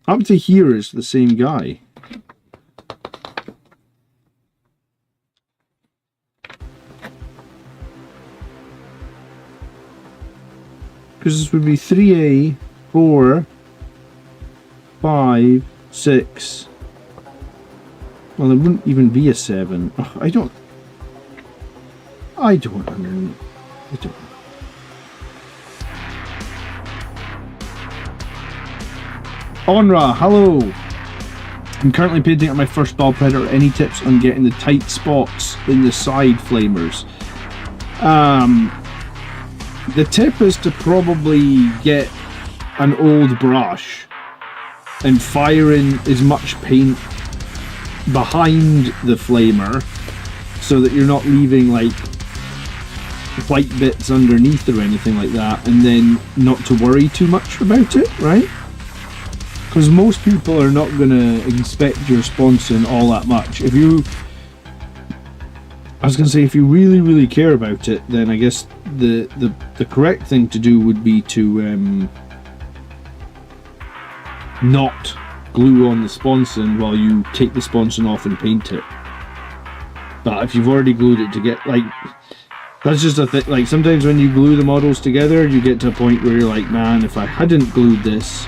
up to here is the same guy. Because this would be 3A, 4, 5, 6. Well, it wouldn't even be a 7. Ugh, I don't understand. Onra, hello! I'm currently painting up my first Ball Predator. Any tips on getting the tight spots in the side flamers? The tip is to probably get an old brush and fire in as much paint behind the flamer so that you're not leaving like white bits underneath or anything like that, and then not to worry too much about it, right? Because most people are not going to inspect your sponson all that much. If you really, really care about it, then I guess the correct thing to do would be to not glue on the sponson while you take the sponson off and paint it. But if you've already glued it together, like, that's just a thing. Like, sometimes when you glue the models together, you get to a point where you're like, man, if I hadn't glued this,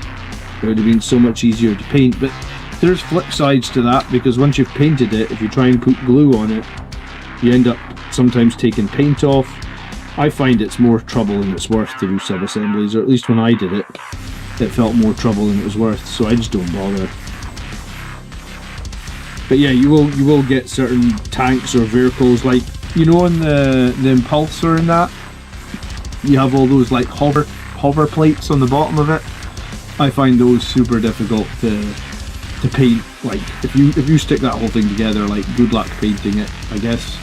it would have been so much easier to paint. But there's flip sides to that, because once you've painted it, if you try and put glue on it, you end up sometimes taking paint off. I find it's more trouble than it's worth to do sub-assemblies, or at least when I did it, it felt more trouble than it was worth, so I just don't bother. But yeah, you will get certain tanks or vehicles, like, you know, on the Impulsor and that, you have all those like hover plates on the bottom of it. I find those super difficult to paint. Like, if you stick that whole thing together, like, good luck painting it, I guess.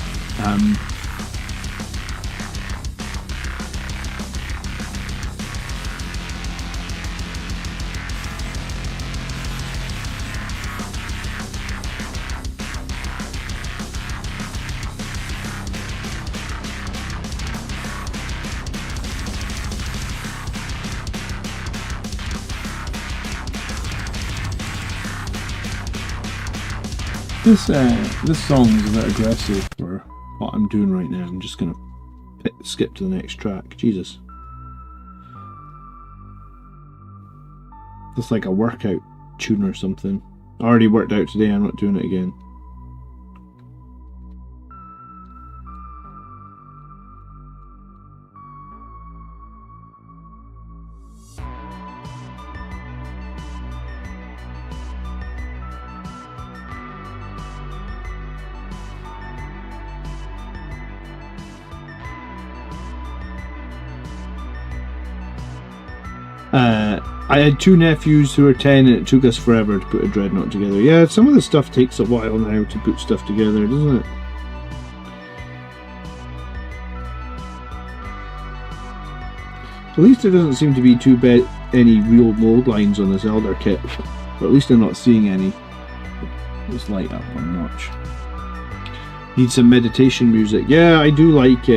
This song is a bit aggressive for what I'm doing right now. I'm just gonna skip to the next track. Jesus. It's like a workout tune or something. I already worked out today, I'm not doing it again. I had two nephews who are 10 and it took us forever to put a dreadnought together. Yeah, some of the stuff takes a while now to put stuff together, doesn't it? At least there doesn't seem to be any real mold lines on this Elder kit. Or at least I'm not seeing any. Let's light up one notch. Need some meditation music. Yeah, I do like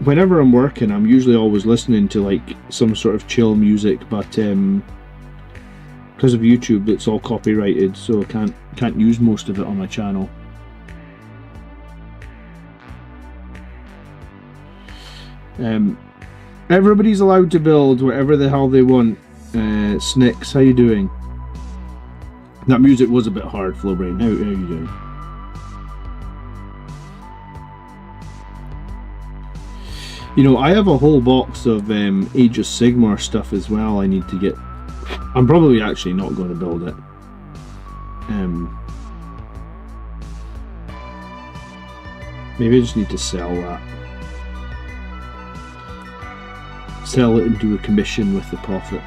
whenever I'm working, I'm usually always listening to like some sort of chill music, but because of YouTube, it's all copyrighted, so I can't use most of it on my channel. Everybody's allowed to build whatever the hell they want. Snicks, how you doing? That music was a bit hard, Flowbrain. How you doing? You know, I have a whole box of Age of Sigmar stuff as well I need to get. I'm probably actually not going to build it. Maybe I just need to sell that. Sell it and do a commission with the profit.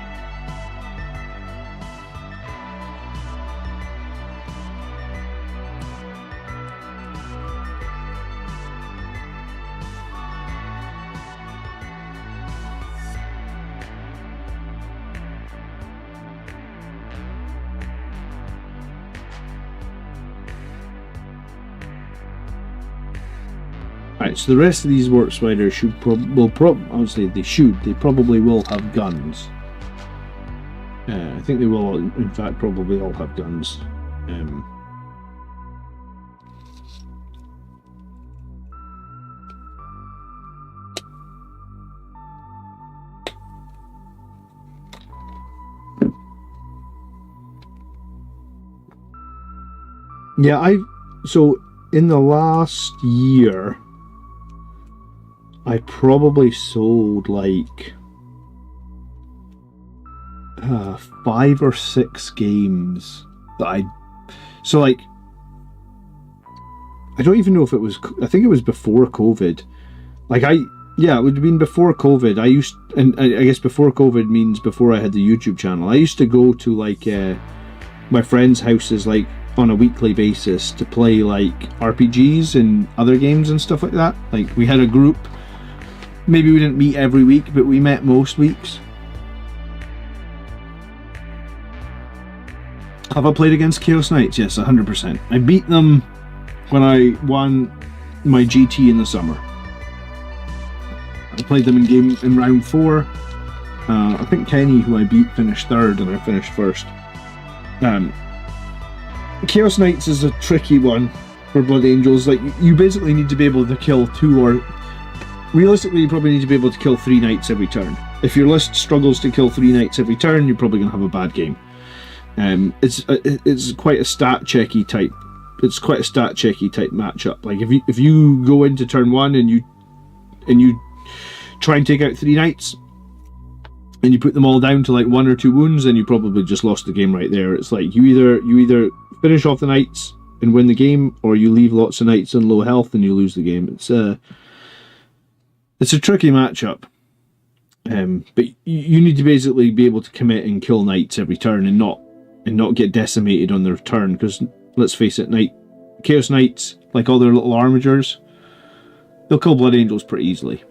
Right, so the rest of these warp spiders should obviously they probably will have guns. I think they will, in fact, probably all have guns. Yeah, so in the last year, I probably sold like 5 or 6 games that so like, I don't even know if it was, I think it was before COVID. Like yeah, it would have been before COVID. And I guess before COVID means before I had the YouTube channel. I used to go to like my friends' houses like on a weekly basis to play like RPGs and other games and stuff like that. Like we had a group. Maybe we didn't meet every week, but we met most weeks. Have I played against Chaos Knights? Yes, 100%. I beat them when I won my GT in the summer. I played them in round 4. I think Kenny, who I beat, finished 3rd and I finished 1st. Chaos Knights is a tricky one for Blood Angels. Like, you basically need to be able to kill 2 or... Realistically, you probably need to be able to kill 3 knights every turn. If your list struggles to kill 3 knights every turn, you're probably going to have a bad game. It's quite a stat checky type. It's quite a stat checky type matchup. Like if you go into turn 1 and you try and take out 3 knights, and you put them all down to like 1 or 2 wounds, then you probably just lost the game right there. It's like you either finish off the knights and win the game, or you leave lots of knights on low health and you lose the game. It's a tricky matchup. But you need to basically be able to commit and kill knights every turn and not get decimated on their turn, because let's face it, Chaos Knights, like all their little armigers, they'll kill Blood Angels pretty easily.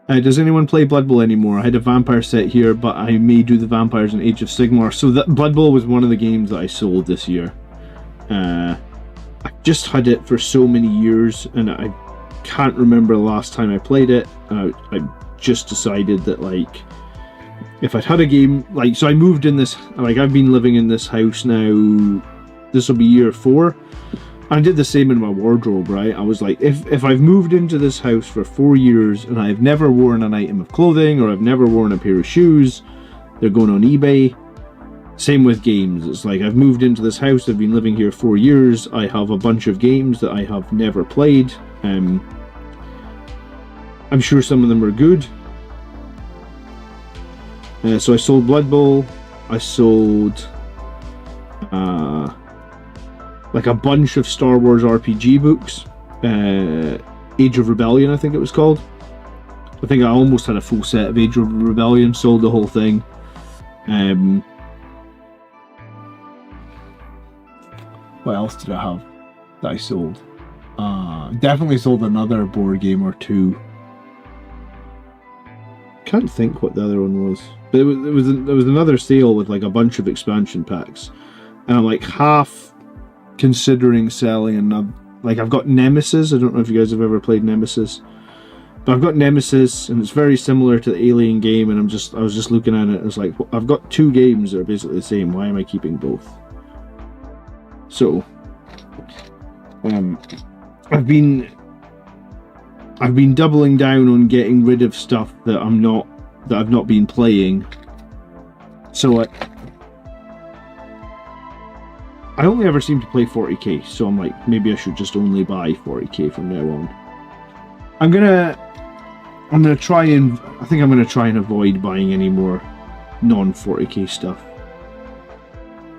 Does anyone play Blood Bowl anymore? I had a vampire set here, but I may do the vampires in Age of Sigmar. So that Blood Bowl was one of the games that I sold this year. I just had it for so many years, and I can't remember the last time I played it. I just decided that, like, if I'd had a game, like, so I moved in this, like, I've been living in this house now, this will be year 4. I did the same in my wardrobe, right? I was like, if I've moved into this house for 4 years and I've never worn an item of clothing, or I've never worn a pair of shoes, they're going on eBay. Same with games. It's like, I've moved into this house, I've been living here 4 years, I have a bunch of games that I have never played. I'm sure some of them are good. So I sold Blood Bowl, I sold like a bunch of Star Wars RPG books. Age of Rebellion, I think it was called. I think I almost had a full set of Age of Rebellion, sold the whole thing. What else did I have that I sold? Definitely sold another board game or 2. Can't think what the other one was. But there was another sale with like a bunch of expansion packs. And I'm like half considering selling another. Like, I've got Nemesis. I don't know if you guys have ever played Nemesis, but I've got Nemesis, and it's very similar to the Alien game. And I was just looking at it. And it's like, well, I've got 2 games that are basically the same. Why am I keeping both? So, I've been doubling down on getting rid of stuff that I've not been playing. So I only ever seem to play 40k, so I'm like, maybe I should just only buy 40k from now on. I'm gonna try and avoid buying any more non-40k stuff.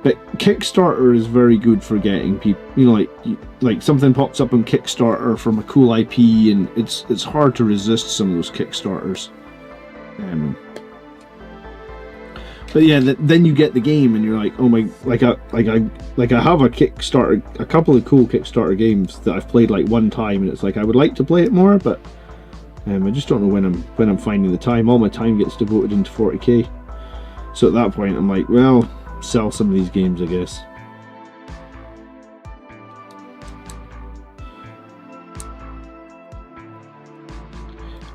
But Kickstarter is very good for getting people, you know, like something pops up on Kickstarter from a cool IP, and it's hard to resist some of those Kickstarters. But yeah, then you get the game, and you're like, oh my, I have a Kickstarter, a couple of cool Kickstarter games that I've played like one time, and it's like I would like to play it more, but I just don't know when I'm finding the time. All my time gets devoted into 40k, so at that point I'm like, well, sell some of these games, I guess.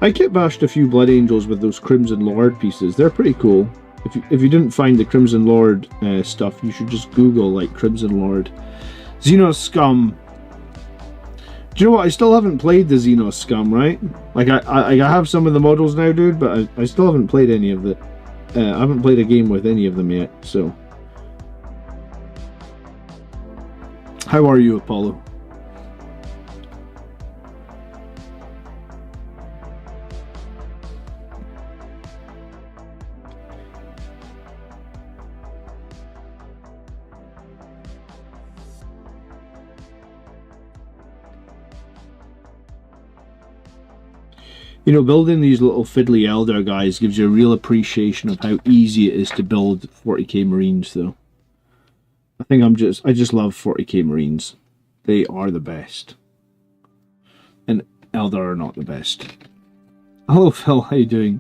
I kit bashed a few Blood Angels with those Crimson Lord pieces. They're pretty cool. If you didn't find the Crimson Lord stuff, you should just Google like Crimson Lord. Xenos Scum. Do you know what? I still haven't played the Xenos Scum, right? Like I have some of the models now, dude, but I still haven't played any of the. I haven't played a game with any of them yet. So, how are you, Apollo? You know, building these little fiddly Elder guys gives you a real appreciation of how easy it is to build 40k Marines, though. I just love 40k Marines. They are the best. And Elder are not the best. Hello, Phil. How you doing?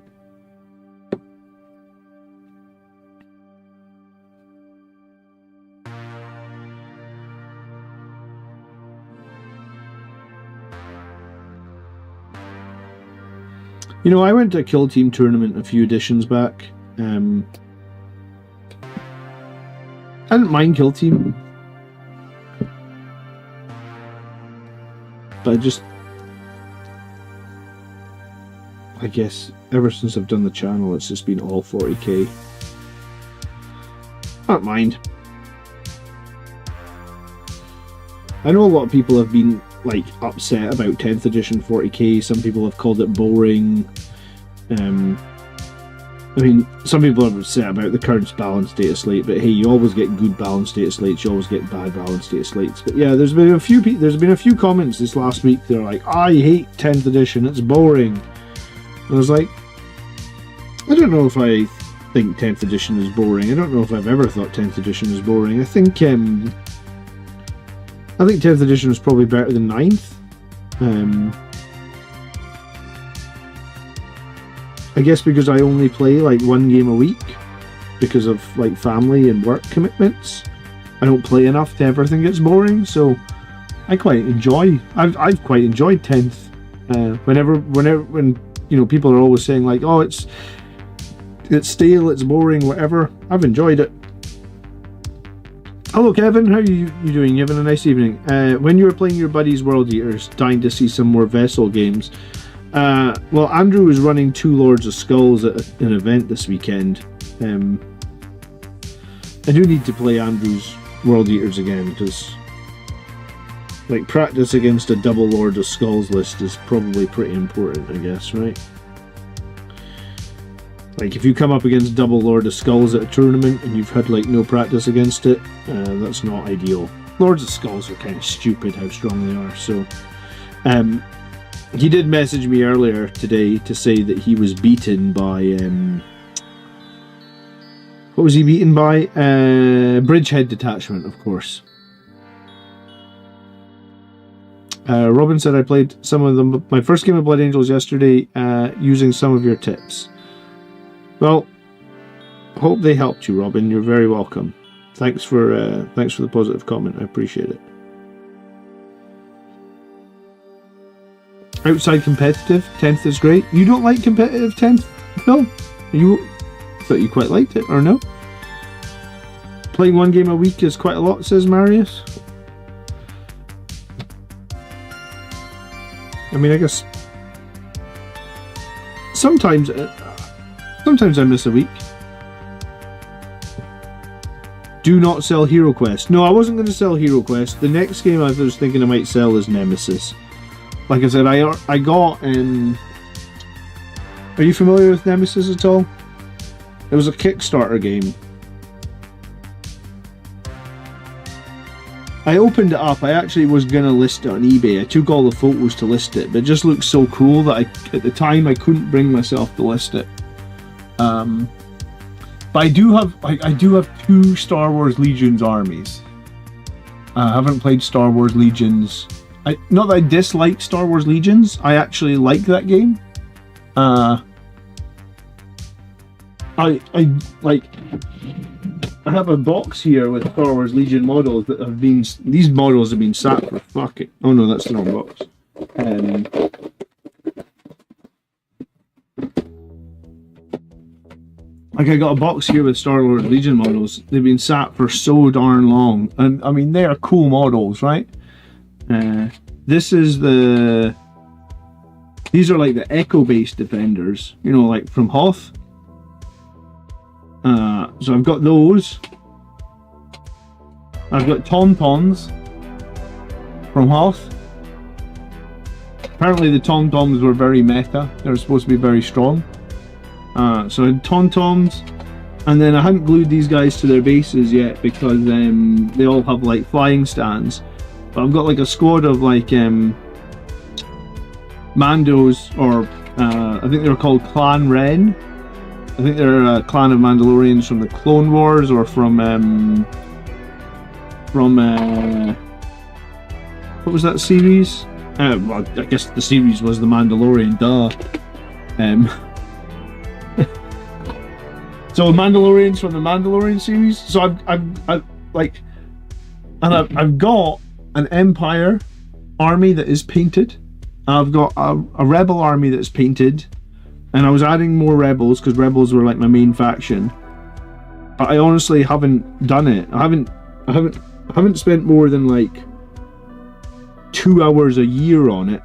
You know, I went to a Kill Team tournament a few editions back. I didn't mind Kill Team. But I guess, ever since I've done the channel, it's just been all 40k. I don't mind. I know a lot of people have been like upset about 10th edition 40k. Some people have called it boring. I mean, some people are upset about the current balanced data slate, but hey, you always get good balanced data slates, you always get bad balanced data slates. But yeah, there's been a few comments this last week. They're like, I hate 10th edition, it's boring. And I was like, I don't know if I think 10th edition is boring. I don't know if I've ever thought 10th edition is boring. I think 10th edition was probably better than 9th. I guess because I only play like one game a week because of like family and work commitments. I don't play enough to ever think it's boring, so I've quite enjoyed 10th. When you know, people are always saying like, oh, it's stale, it's boring, whatever. I've enjoyed it. Hello, Kevin. How are you doing? You having a nice evening? When you were playing your buddies' World Eaters, dying to see some more Vessel games. Well, Andrew is running 2 Lords of Skulls at an event this weekend. I do need to play Andrew's World Eaters again, because like practice against a double Lord of Skulls list is probably pretty important, I guess, right? Like if you come up against double Lord of Skulls at a tournament and you've had like no practice against it, that's not ideal. Lords of Skulls are kind of stupid how strong they are, so he did message me earlier today to say that he was beaten by what was he beaten by? Bridgehead Detachment, of course. Robin said I played some of them, my first game of Blood Angels yesterday, using some of your tips. Well, hope they helped you, Robin. You're very welcome. Thanks for the positive comment. I appreciate it. Outside competitive, 10th is great. You don't like competitive 10th? No? You thought you quite liked it, or no? Playing one game a week is quite a lot, says Marius. I mean, I guess sometimes I miss a week. Do not sell Hero Quest. No, I wasn't going to sell Hero Quest. The next game I was thinking I might sell is Nemesis. Like I said, I got in... Are you familiar with Nemesis at all? It was a Kickstarter game. I opened it up. I actually was going to list it on eBay. I took all the photos to list it, but it just looked so cool that at the time I couldn't bring myself to list it. But I do have 2 Star Wars Legions armies. I haven't played Star Wars Legions. Not that I dislike Star Wars Legions. I actually like that game. I have a box here with Star Wars Legion models that have been. These models have been sat for fucking. Oh no, that's the wrong box. Like, I got a box here with Star-Lord Legion models. They've been sat for so darn long. And, I mean, they are cool models, right? This is the... These are like the Echo-based Defenders. You know, like from Hoth. So I've got those. I've got Tauntauns from Hoth. Apparently the Tauntauns were very meta. They were supposed to be very strong. So I had Tauntauns, and then I hadn't glued these guys to their bases yet because they all have like flying stands. But I've got like a squad of like Mandos, or I think they were called Clan Ren. I think they're a clan of Mandalorians from the Clone Wars, or from what was that series? Well, I guess the series was The Mandalorian, duh. So Mandalorians from the Mandalorian series. So I've got an Empire army that is painted. I've got a Rebel army that's painted, and I was adding more Rebels because Rebels were like my main faction. But I honestly haven't done it. I haven't spent more than like 2 hours a year on it.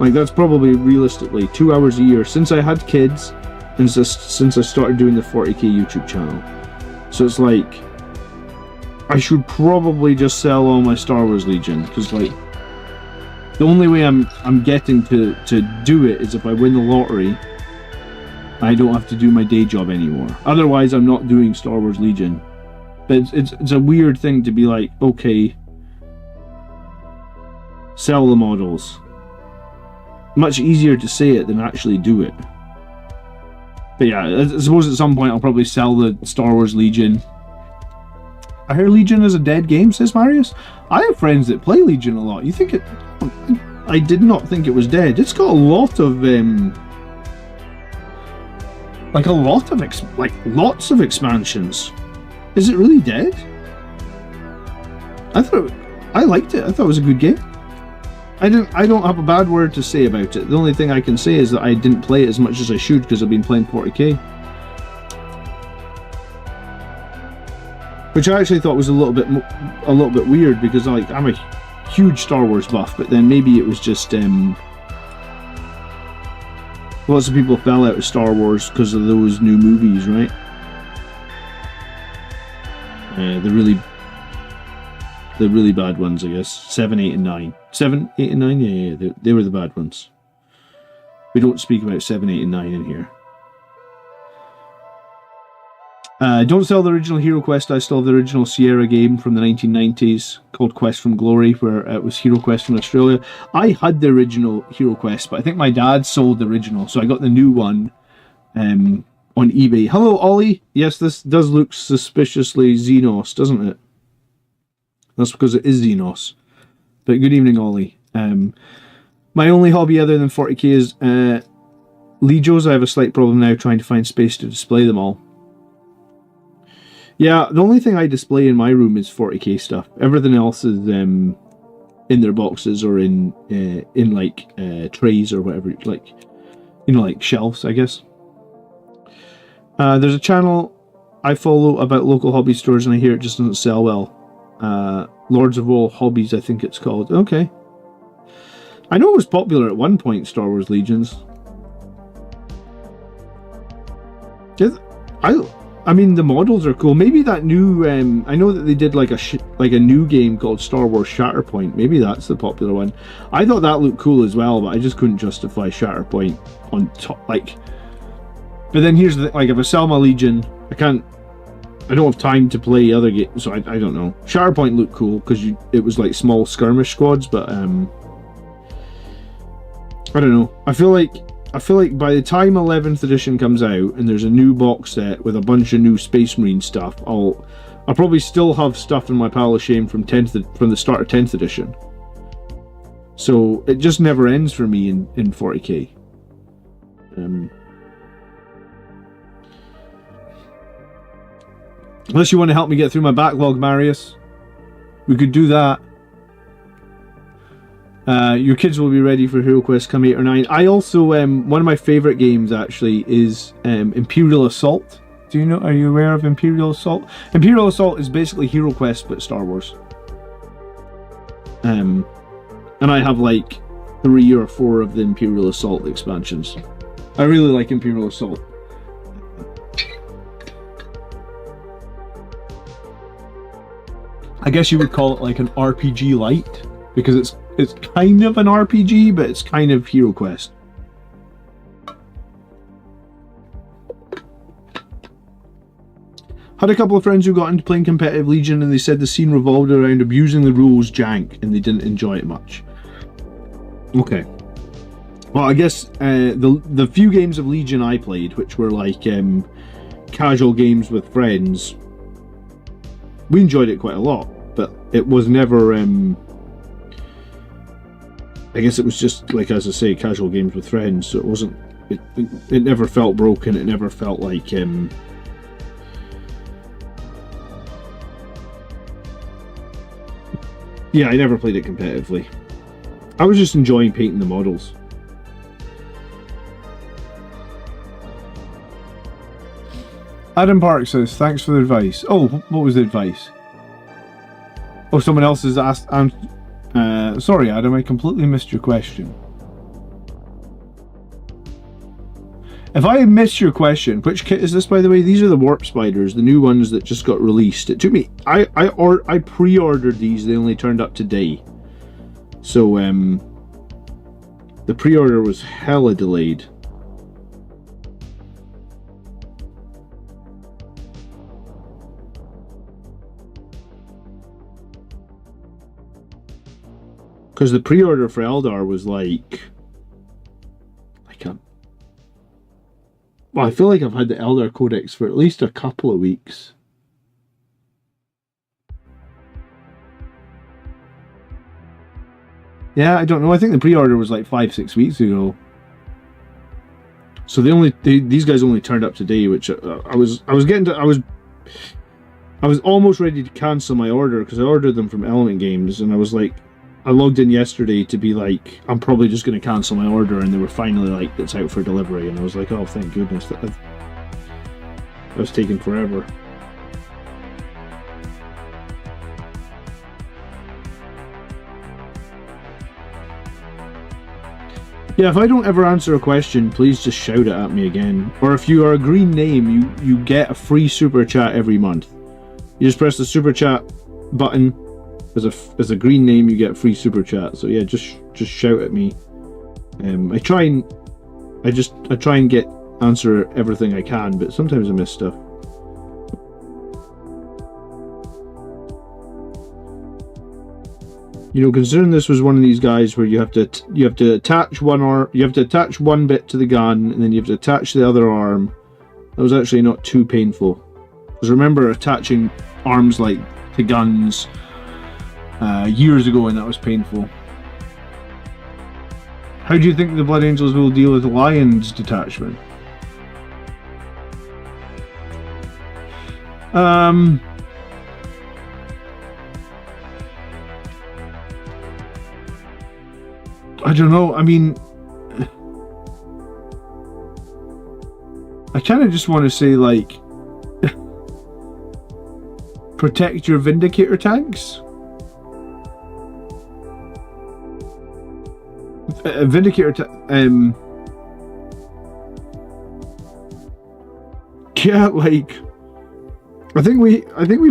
Like, that's probably realistically 2 hours a year since I had kids and since I started doing the 40k YouTube channel. So it's like, I should probably just sell all my Star Wars Legion, because like the only way I'm getting to do it is if I win the lottery. I don't have to do my day job anymore. Otherwise, I'm not doing Star Wars Legion. But it's a weird thing to be like, okay, sell the models. Much easier to say it than actually do it. But yeah, I suppose at some point I'll probably sell the Star Wars Legion. I hear Legion is a dead game, says Marius. I have friends that play Legion a lot. You think it... I did not think it was dead. It's got a lot of... lots of expansions. Is it really dead? I liked it. I thought it was a good game. I don't have a bad word to say about it. The only thing I can say is that I didn't play it as much as I should because I've been playing 40k. Which I actually thought was a little bit weird, because like I'm a huge Star Wars buff, but then maybe it was just lots of people fell out of Star Wars because of those new movies, right? The really bad ones, I guess. 7, 8, and 9. 7, 8, and 9? Yeah, they were the bad ones. We don't speak about 7, 8, and 9 in here. Don't sell the original Hero Quest. I still have the original Sierra game from the 1990s called Quest from Glory, where it was Hero Quest in Australia. I had the original Hero Quest, but I think my dad sold the original, so I got the new one on eBay. Hello, Ollie. Yes, this does look suspiciously Xenos, doesn't it? That's because it is Xenos. But good evening, Ollie. My only hobby other than 40k is Legios. I have a slight problem now trying to find space to display them all. Yeah, the only thing I display in my room is 40k stuff. Everything else is in their boxes or in trays or whatever, like, you know, like shelves, I guess. There's a channel I follow about local hobby stores, and I hear it just doesn't sell well. Lords of All Hobbies, I think it's called. Okay. I know it was popular at one point, Star Wars Legions. I mean, the models are cool. Maybe that new... I know that they did like a new game called Star Wars Shatterpoint. Maybe that's the popular one. I thought that looked cool as well, but I just couldn't justify Shatterpoint on top. Like, but then here's the thing, like, if I sell my Legion, I don't have time to play other games, so I don't know. Shatterpoint looked cool because it was like small skirmish squads, but I don't know. I feel like by the time 11th edition comes out and there's a new box set with a bunch of new Space Marine stuff, I'll probably still have stuff in my pile of shame from the start of 10th edition. So it just never ends for me in 40k. Unless you want to help me get through my backlog, Marius, we could do that. Your kids will be ready for Hero Quest come 8 or 9. I also, one of my favourite games actually is Imperial Assault. Do you know? Are you aware of Imperial Assault? Imperial Assault is basically Hero Quest but Star Wars. And I have like 3 or 4 of the Imperial Assault expansions. I really like Imperial Assault. I guess you would call it like an RPG light, because it's kind of an RPG, but it's kind of Hero Quest. Had a couple of friends who got into playing competitive Legion, and they said the scene revolved around abusing the rules jank, and they didn't enjoy it much. Okay. Well, I guess the few games of Legion I played, which were like casual games with friends, we enjoyed it quite a lot, but it was never, I guess it was just, like, as I say, casual games with friends, so it wasn't, it never felt broken, it never felt like, yeah, I never played it competitively. I was just enjoying painting the models. Adam Park says, thanks for the advice. Oh, what was the advice? Oh, someone else has asked. Sorry, Adam, I completely missed your question. If I missed your question, which kit is this, by the way? These are the Warp Spiders, the new ones that just got released. It took me... I pre-ordered these, they only turned up today. So, the pre-order was hella delayed. Because the pre-order for Eldar was like a... Well, I feel like I've had the Eldar Codex for at least a couple of weeks. Yeah, I don't know. I think the pre-order was like 5-6 weeks ago. So these guys only turned up today, which I was almost ready to cancel my order because I ordered them from Element Games, and I was like, I logged in yesterday to be like, I'm probably just going to cancel my order, and they were finally like, it's out for delivery, and I was like, oh, thank goodness. That was taking forever. Yeah, if I don't ever answer a question, please just shout it at me again. Or if you are a green name, you get a free super chat every month. You just press the super chat button. As a green name, you get a free super chat. So yeah, just shout at me. I try and answer everything I can, but sometimes I miss stuff. You know, considering this was one of these guys where you have to attach one bit to the gun, and then you have to attach the other arm. That was actually not too painful. Because remember attaching arms like to guns years ago, and that was painful. How do you think the Blood Angels will deal with the Lion's detachment? I don't know. I mean, I kind of just want to say, like, protect your Vindicator tanks. Yeah, like, I think we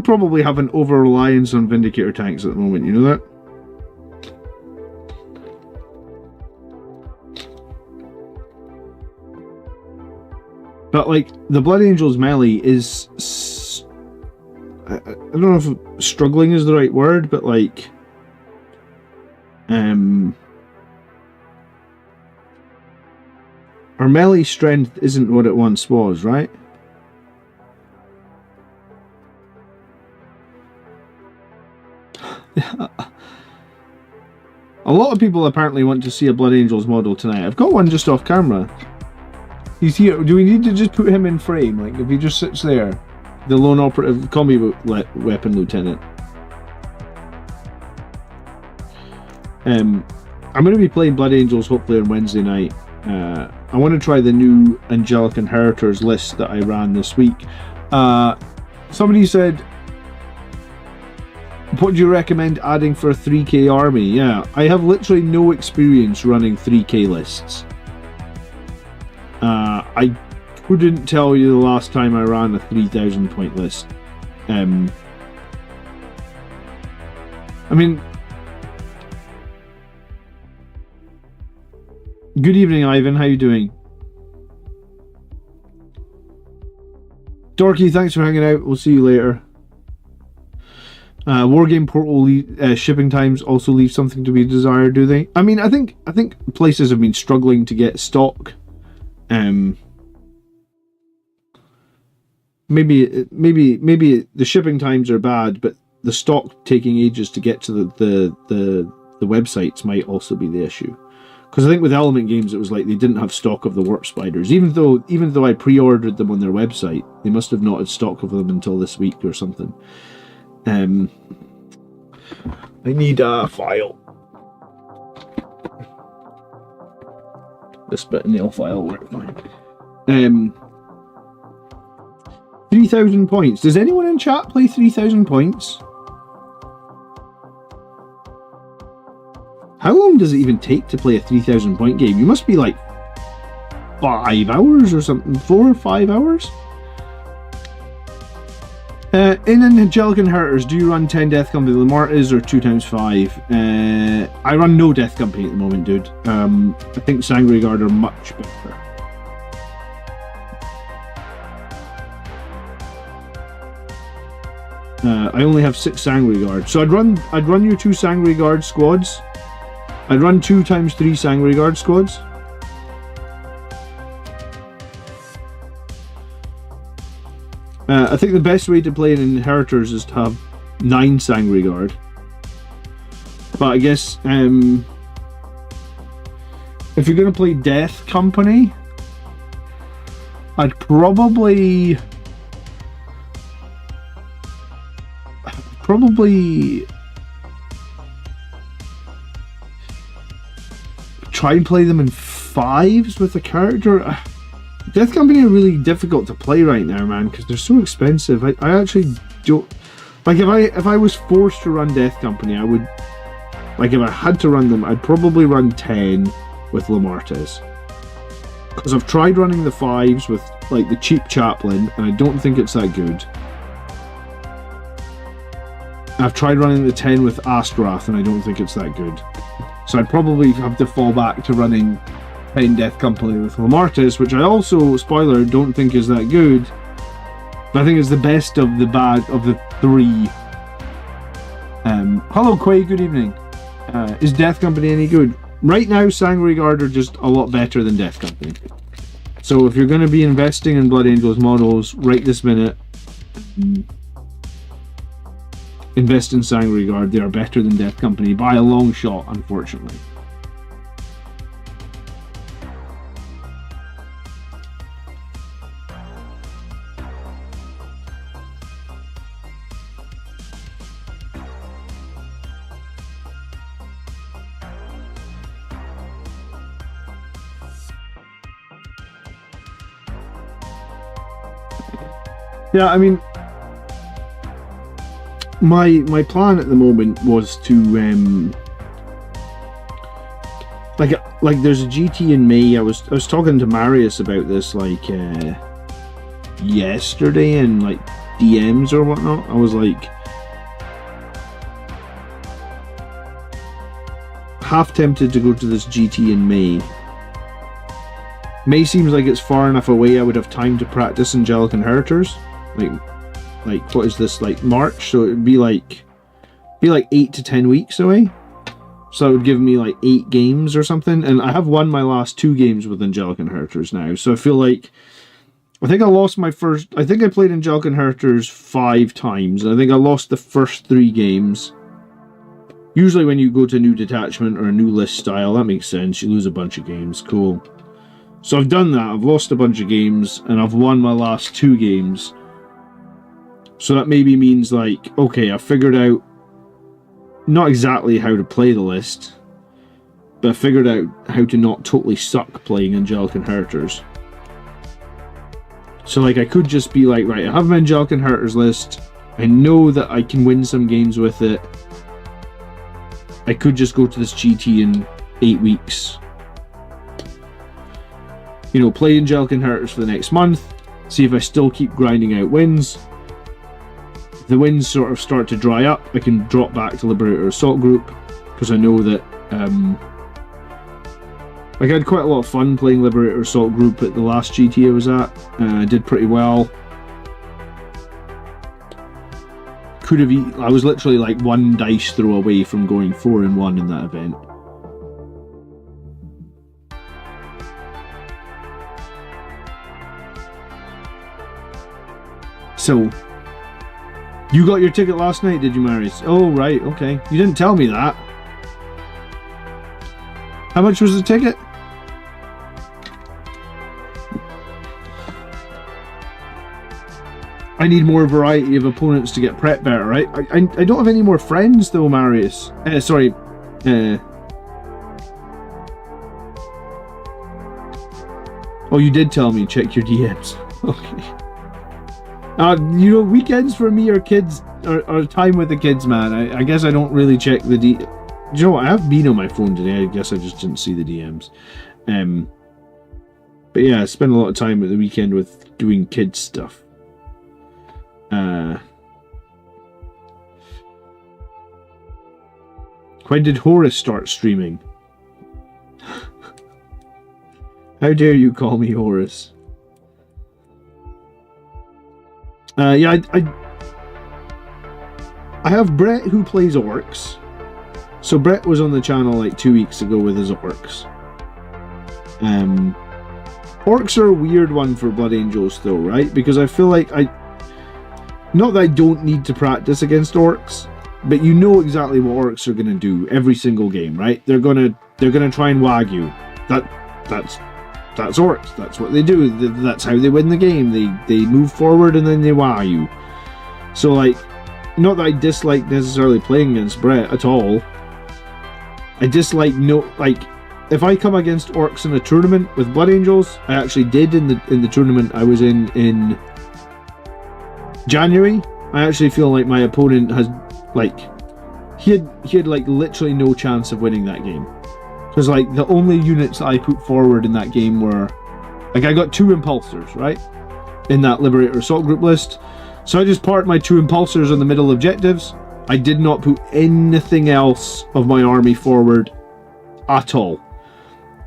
probably have an over reliance on Vindicator tanks at the moment. You know that. But like the Blood Angels melee is, I don't know if struggling is the right word, but like, our melee strength isn't what it once was, right? A lot of people apparently want to see a Blood Angels model tonight. I've got one just off camera. He's here. Do we need to just put him in frame? Like, if he just sits there, the lone operative combi weapon lieutenant. I'm going to be playing Blood Angels hopefully on Wednesday night. I want to try the new Angelic Inheritors list that I ran this week. Somebody said, what do you recommend adding for a 3k army? Yeah, I have literally no experience running 3k lists. I couldn't tell you the last time I ran a 3,000 point list. I mean, good evening, Ivan. How you doing? Dorky, thanks for hanging out. We'll see you later. Wargame Portal shipping times also leave something to be desired, do they? I mean, I think places have been struggling to get stock. Maybe the shipping times are bad, but the stock taking ages to get to the websites might also be the issue. Because I think with Element Games it was like they didn't have stock of the Warp Spiders, even though I pre-ordered them on their website. They must have not had stock of them until this week or something. I need a file. This bit of nail file work fine. 3,000 points. Does anyone in chat play 3,000 points? How long does it even take to play a 3,000 point game? You must be like 5 hours or something. 4 or 5 hours? In Angelic Inheritors, do you run 10 Death Company Lamartas or 2x5? I run no Death Company at the moment, dude. I think Sangre Guard are much better. I only have 6 Sangre Guard, so I'd run your 2 Sangre Guard squads. I'd run 2x3 Sangre Guard squads. I think the best way to play in Inheritors is to have 9 Sangre Guard. But I guess if you're going to play Death Company, I'd probably try and play them in 5s with a character. Death Company are really difficult to play right now, man, because they're so expensive. I actually don't like if I was forced to run Death Company, I would, like, if I had to run them, I'd probably run 10 with Lamartes, because I've tried running the 5s with like the cheap Chaplain and I don't think it's that good. I've tried running the 10 with Astrath and I don't think it's that good. So I'd probably have to fall back to running 10 Death Company with Lamartes, which I also, spoiler, don't think is that good. But I think it's the best of the bad of the 3. Hello Quay, good evening. Is Death Company any good? Right now, Sangre Guard are just a lot better than Death Company. So if you're going to be investing in Blood Angels models right this minute, invest in Sangre Guard. They are better than Death Company by a long shot, unfortunately. Yeah, I mean, my plan at the moment was to like there's a GT in May. I was talking to Marius about this like yesterday in like DMs or whatnot. I was like half tempted to go to this GT in May. May seems like it's far enough away I would have time to practice Angelic Inheritors. Like what is this, like March? So it would be like 8 to 10 weeks away. So that would give me like 8 games or something. And I have won my last 2 games with Angelic Inheritors now. So I feel like I think I lost my first. I think I played Angelic Inheritors 5 times. And I think I lost the first 3 games. Usually when you go to a new detachment or a new list style, that makes sense. You lose a bunch of games. Cool. So I've done that. I've lost a bunch of games and I've won my last 2 games. So that maybe means like, okay, I figured out not exactly how to play the list, but I figured out how to not totally suck playing Angelic Inheritors. So like I could just be like, right, I have my Angelic Inheritors list. I know that I can win some games with it. I could just go to this GT in 8 weeks. You know, play Angelic Inheritors for the next month. See if I still keep grinding out wins. If the wins sort of start to dry up, I can drop back to Liberator Assault Group, because I know that like I had quite a lot of fun playing Liberator Assault Group at the last GT I was at. I did pretty well. I was literally like one dice throw away from going 4-1 in that event. So, you got your ticket last night, did you, Marius? Oh, right, okay. You didn't tell me that. How much was the ticket? I need more variety of opponents to get prep better, right? I don't have any more friends though, Marius. Sorry. Oh, you did tell me, check your DMs. Okay. You know, weekends for me are time with the kids, man. I guess I don't really check the Do you know what? I have been on my phone today. I guess I just didn't see the DMs. But yeah, I spent a lot of time at the weekend with doing kids stuff. When did Horus start streaming? How dare you call me Horus? Yeah, I have Brett who plays orcs. So Brett was on the channel like 2 weeks ago with his orcs. Orcs are a weird one for Blood Angels though, right? Because I feel like not that I don't need to practice against orcs, but you know exactly what orcs are gonna do every single game, right? They're gonna try and wag you. That's orcs. That's what they do. That's how they win the game. They move forward and then they wah you. So like, not that I dislike necessarily playing against Brett at all. I dislike if I come against orcs in a tournament with Blood Angels, I actually did in the tournament I was in January. I actually feel like my opponent has he had like literally no chance of winning that game. Because like the only units that I put forward in that game were like I got 2 impulsors, right? In that Liberator Assault Group list. So I just parked my 2 impulsors on the middle objectives. I did not put anything else of my army forward at all.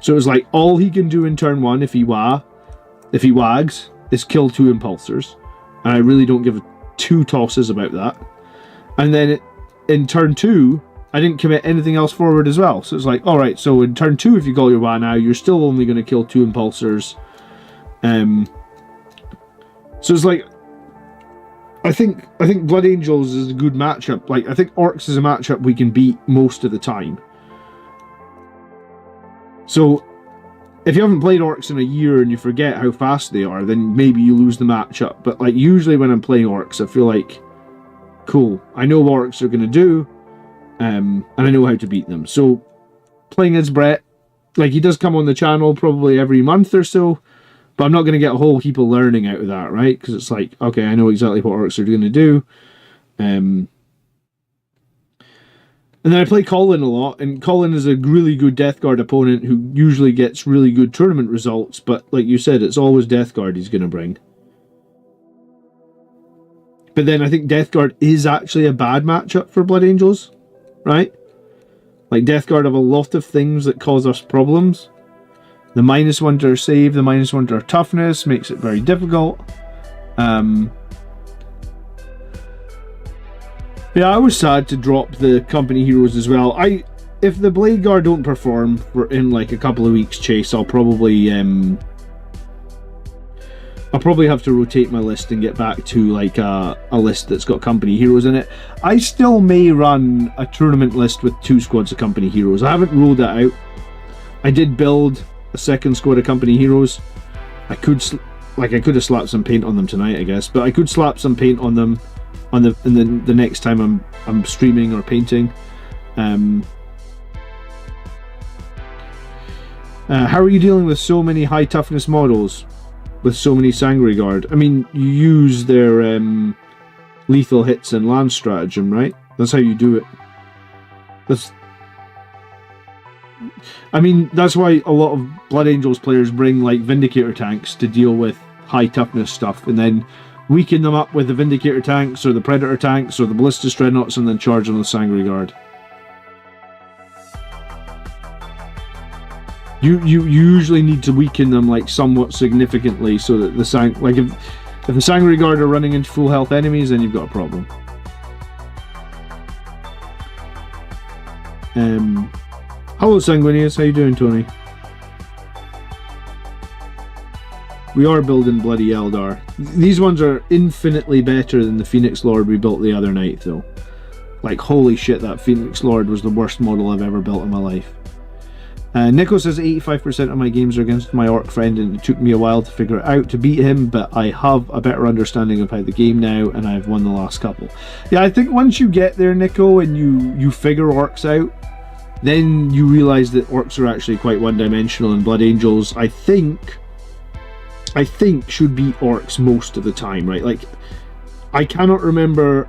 So it was like all he can do in turn 1 if he wags is kill 2 impulsors. And I really don't give 2 tosses about that. And then in turn 2, I didn't commit anything else forward as well. So it's like, alright, so in turn 2, if you call your WA now, you're still only going to kill 2 impulsors. So it's like, I think Blood Angels is a good matchup. Like, I think Orcs is a matchup we can beat most of the time. So, if you haven't played Orcs in a year and you forget how fast they are, then maybe you lose the matchup. But like, usually when I'm playing Orcs, I feel like, cool, I know what Orcs are going to do. And I know how to beat them. So, playing as Brett, like he does come on the channel probably every month or so, but I'm not going to get a whole heap of learning out of that, right? Because it's like, okay, I know exactly what orcs are going to do. And then I play Colin a lot, and Colin is a really good Death Guard opponent who usually gets really good tournament results, but like you said, it's always Death Guard he's going to bring. But then I think Death Guard is actually a bad matchup for Blood Angels, right? Like, Death Guard have a lot of things that cause us problems. The -1 to our save, the -1 to our toughness makes it very difficult. Yeah, I was sad to drop the company heroes as well. If the Blade Guard don't perform in like a couple of weeks chase, I'll probably have to rotate my list and get back to like a list that's got company heroes in it. I still may run a tournament list with 2 squads of company heroes. I haven't ruled that out. I did build a 2nd squad of company heroes. I could have slapped some paint on them tonight, I guess, but I could slap some paint on them the next time I'm streaming or painting. How are you dealing with so many high toughness models? with so many Sangre Guard. I mean, you use their lethal hits and lance stratagem, right? That's how you do it. That's why a lot of Blood Angels players bring like Vindicator tanks to deal with high toughness stuff, and then weaken them up with the Vindicator tanks or the Predator tanks or the Ballistus Dreadnoughts, and then charge on the Sangre Guard. You usually need to weaken them like somewhat significantly so that if the Sangre Guard are running into full health enemies, then you've got a problem. Hello Sanguinius, how you doing, Tony? We are building bloody Eldar. These ones are infinitely better than the Phoenix Lord we built the other night, though. Like, holy shit, that Phoenix Lord was the worst model I've ever built in my life. Nico says 85% of my games are against my orc friend, and it took me a while to figure it out to beat him, but I have a better understanding of how the game now, and I've won the last couple. Yeah, I think once you get there, Nico, and you figure orcs out, then you realise that orcs are actually quite one-dimensional, and Blood Angels, I think should beat orcs most of the time, right? Like, I cannot remember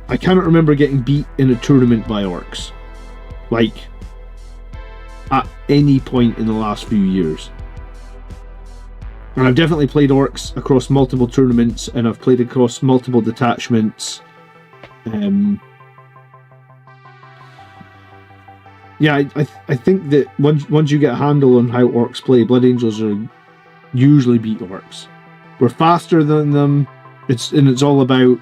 getting beat in a tournament by orcs. Like, at any point in the last few years. And I've definitely played orcs across multiple tournaments, and I've played across multiple detachments. Yeah, I think that once you get a handle on how orcs play, Blood Angels are usually beat orcs. We're faster than them. It's all about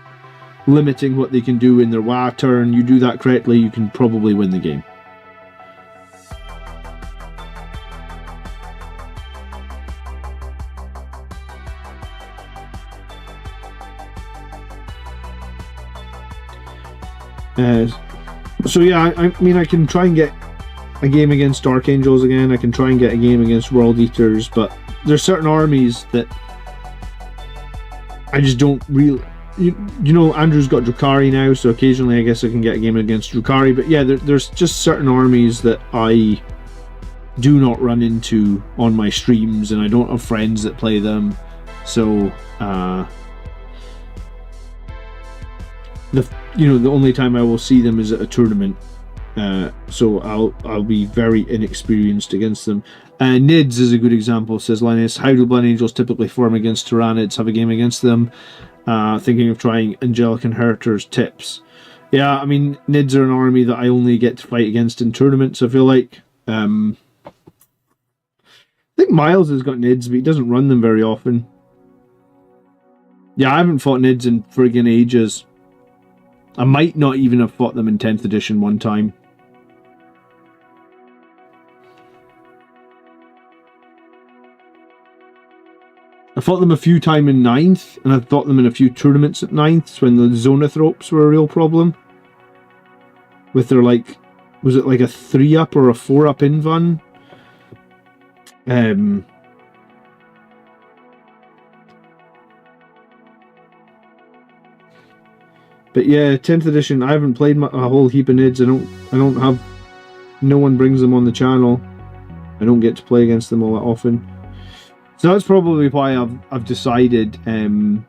limiting what they can do in their WA turn. You do that correctly, you can probably win the game. So yeah, I mean, I can try and get a game against Dark Angels again. I can try and get a game against World Eaters, but there's certain armies that I just don't really... You know, Andrew's got Drukhari now, so occasionally I guess I can get a game against Drukhari, but yeah, there's just certain armies that I do not run into on my streams, and I don't have friends that play them, so the only time I will see them is at a tournament, so I'll be very inexperienced against them. Nids is a good example, says Linus. How do Blood Angels typically form against Tyranids? Have a game against them. Thinking of trying Angelic Inheritors. Tips. Yeah, I mean, Nids are an army that I only get to fight against in tournaments, I feel like. I think Miles has got Nids, but he doesn't run them very often. Yeah, I haven't fought Nids in friggin' ages. I might not even have fought them in 10th edition one time. I fought them a few times in 9th, and I fought them in a few tournaments at 9th when the Zonathropes were a real problem. With their, like, was it like a 3-up or a 4-up invuln? But yeah, 10th edition, I haven't played a whole heap of Nids. I don't have... No one brings them on the channel. I don't get to play against them all that often. So that's probably why I've decided... didn't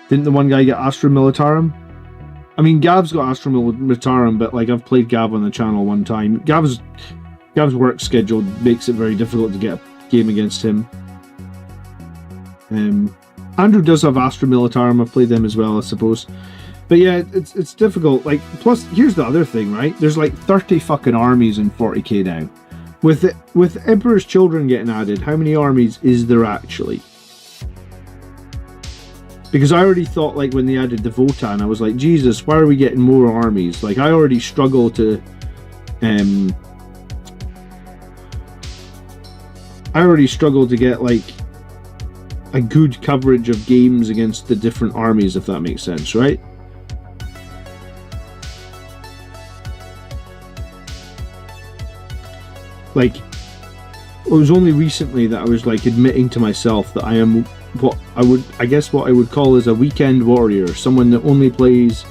the one guy get Astra Militarum? I mean, Gav's got Astra Militarum, but like I've played Gav on the channel one time. Gav's work schedule makes it very difficult to get a game against him. Andrew does have Astra Militarum. I've played them as well, I suppose. But yeah, it's difficult. Like, plus, here's the other thing, right? There's like 30 fucking armies in 40k now. With Emperor's Children getting added, how many armies is there actually? Because I already thought, like, when they added the Votan, I was like, Jesus, why are we getting more armies? Like, I already struggle to... get, like, a good coverage of games against the different armies, if that makes sense, right? Like, it was only recently that I was like admitting to myself that I am what I would call as a weekend warrior, someone that only plays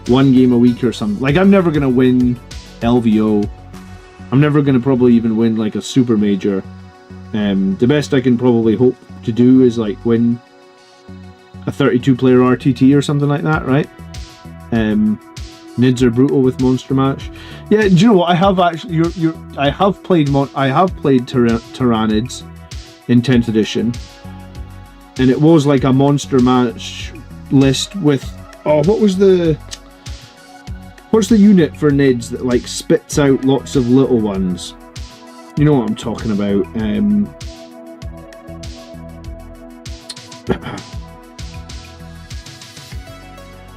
one game a week or something. Like, I'm never gonna win LVO. I'm never gonna probably even win like a super major. The best I can probably hope to do is like win a 32-player RTT or something like that, right? Nids are brutal with Monster Mash. Yeah, do you know what? I have actually. I have played Tyranids in 10th edition, and it was like a Monster Mash list with. Oh, what's the unit for Nids that like spits out lots of little ones? You know what I'm talking about.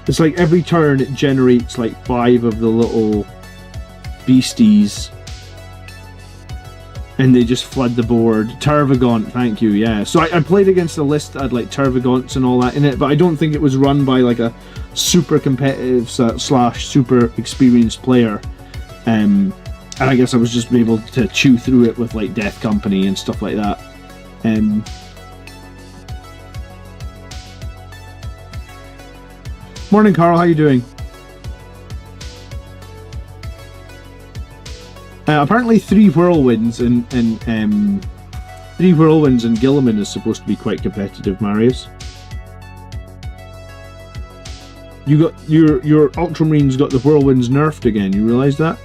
It's like every turn it generates like 5 of the little beasties, and they just flood the board. Tervagant, thank you, yeah. So I played against a list that had like Tervagants and all that in it, but I don't think it was run by like a super competitive / super experienced player. And I guess I was just able to chew through it with like Death Company and stuff like that. Morning, Carl. How you doing? Apparently, 3 whirlwinds and Gilliman is supposed to be quite competitive, Marius. You got your Ultramarines got the whirlwinds nerfed again. You realise that?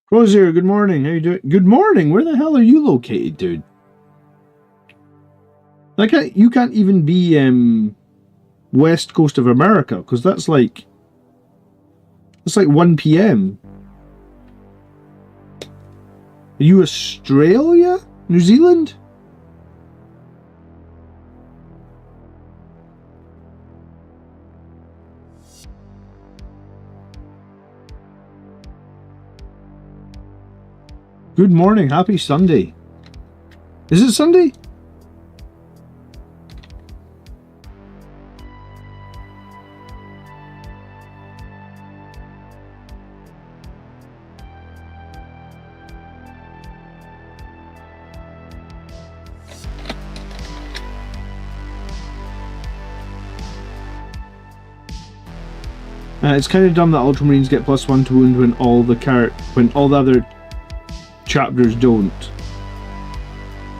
Crozier, good morning. How you doing? Good morning. Where the hell are you located, dude? Like, you can't even be west coast of America, because that's like 1 p.m. Are you Australia? New Zealand? Good morning, happy Sunday. Is it Sunday? It's kind of dumb that Ultramarines get +1 to wound when all the other chapters don't.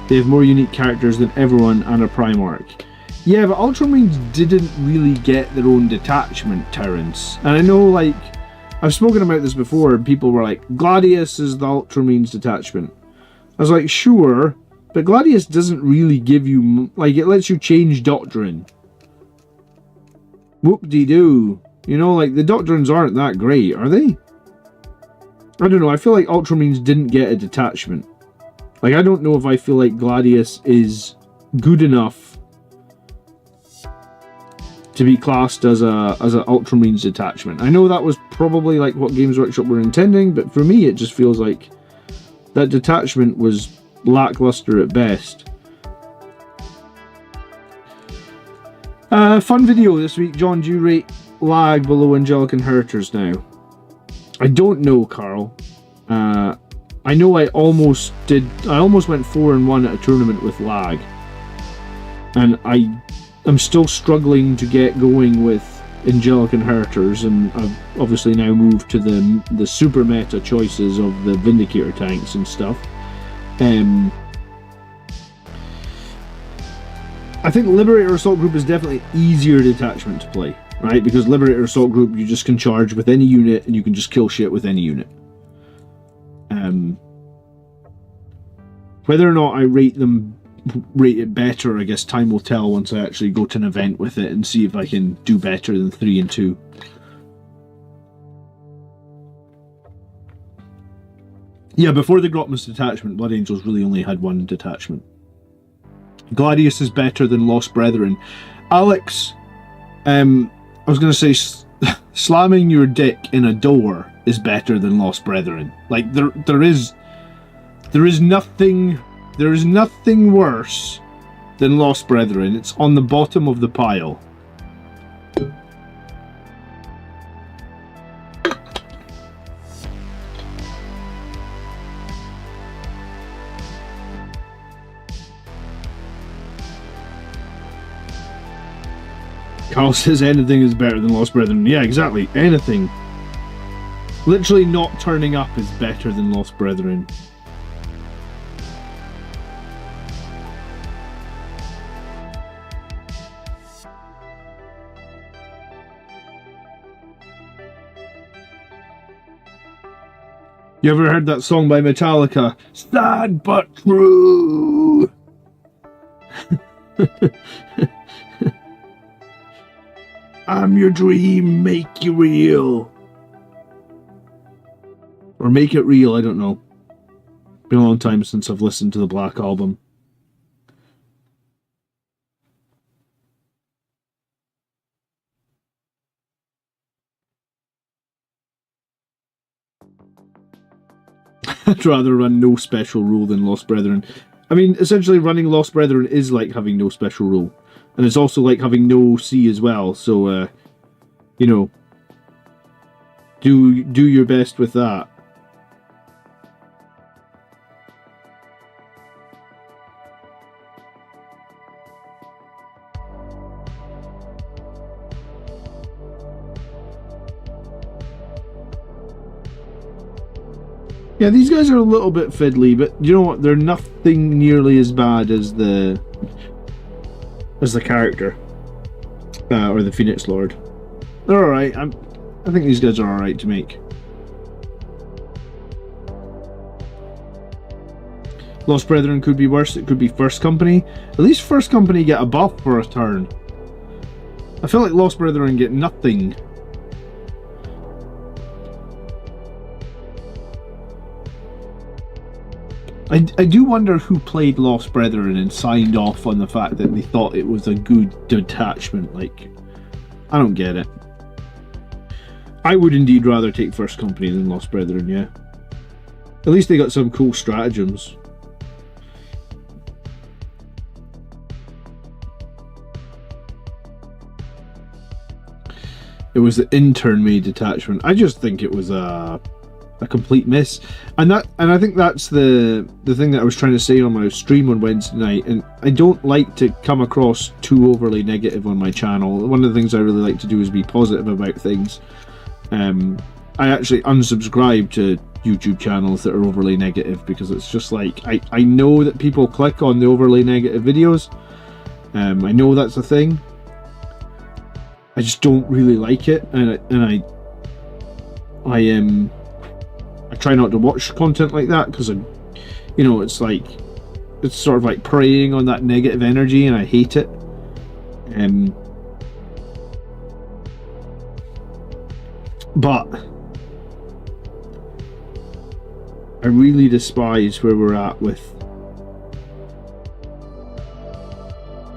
They have more unique characters than everyone and a Primarch. Yeah, but Ultramarines didn't really get their own detachment, Terrence. And I know, like, I've spoken about this before, and people were like, Gladius is the Ultramarines detachment. I was like, sure, but Gladius doesn't really give you, like, it lets you change doctrine. Whoop-de-doo. You know, like, the doctrines aren't that great, are they? I don't know, I feel like Ultramarines didn't get a detachment. Like, I don't know if I feel like Gladius is good enough to be classed as a Ultramarines detachment. I know that was probably like what Games Workshop were intending, but for me it just feels like that detachment was lackluster at best. Fun video this week. John, do you rate lag below Angelic Inheritors now? I don't know, Carl. I know I almost went 4-1 at a tournament with lag. And I'm still struggling to get going with Angelic Inheritors, and I've obviously now moved to the super meta choices of the Vindicator tanks and stuff. I think Liberator Assault Group is definitely easier detachment to play. Right, because Liberator Assault Group, you just can charge with any unit and you can just kill shit with any unit. Whether or not I rate it better, I guess time will tell once I actually go to an event with it and see if I can do better than 3 and 2. Yeah, before the Grotmus detachment, Blood Angels really only had 1 detachment. Gladius is better than Lost Brethren. Alex, I was going to say, slamming your dick in a door is better than Lost Brethren. Like, there is nothing worse than Lost Brethren. It's on the bottom of the pile. Carl says anything is better than Lost Brethren. Yeah, exactly. Anything. Literally not turning up is better than Lost Brethren. You ever heard that song by Metallica? Sad but true! I'm your dream, make you real. Or make it real, I don't know. Been a long time since I've listened to the Black Album. I'd rather run no special rule than Lost Brethren. I mean, essentially running Lost Brethren is like having no special rule. And it's also like having no C as well, so, you know, do your best with that. Yeah, these guys are a little bit fiddly, but you know what? They're nothing nearly as bad as the character, or the Phoenix Lord. They're all right. I think these guys are all right to make. Lost Brethren could be worse. It could be First Company. At least First Company get a buff for a turn. I feel like Lost Brethren get nothing. I do wonder who played Lost Brethren and signed off on the fact that they thought it was a good detachment. Like, I don't get it. I would indeed rather take First Company than Lost Brethren, yeah. At least they got some cool stratagems. It was the intern made detachment. I just think it was a complete miss, and I think that's the thing that I was trying to say on my stream on Wednesday night. And I don't like to come across too overly negative on my channel. One of the things I really like to do is be positive about things. I actually unsubscribe to YouTube channels that are overly negative, because it's just like I know that people click on the overly negative videos. I know that's a thing. I just don't really like it, and I try not to watch content like that, because you know, it's sort of like preying on that negative energy, and I hate it. But I really despise where we're at with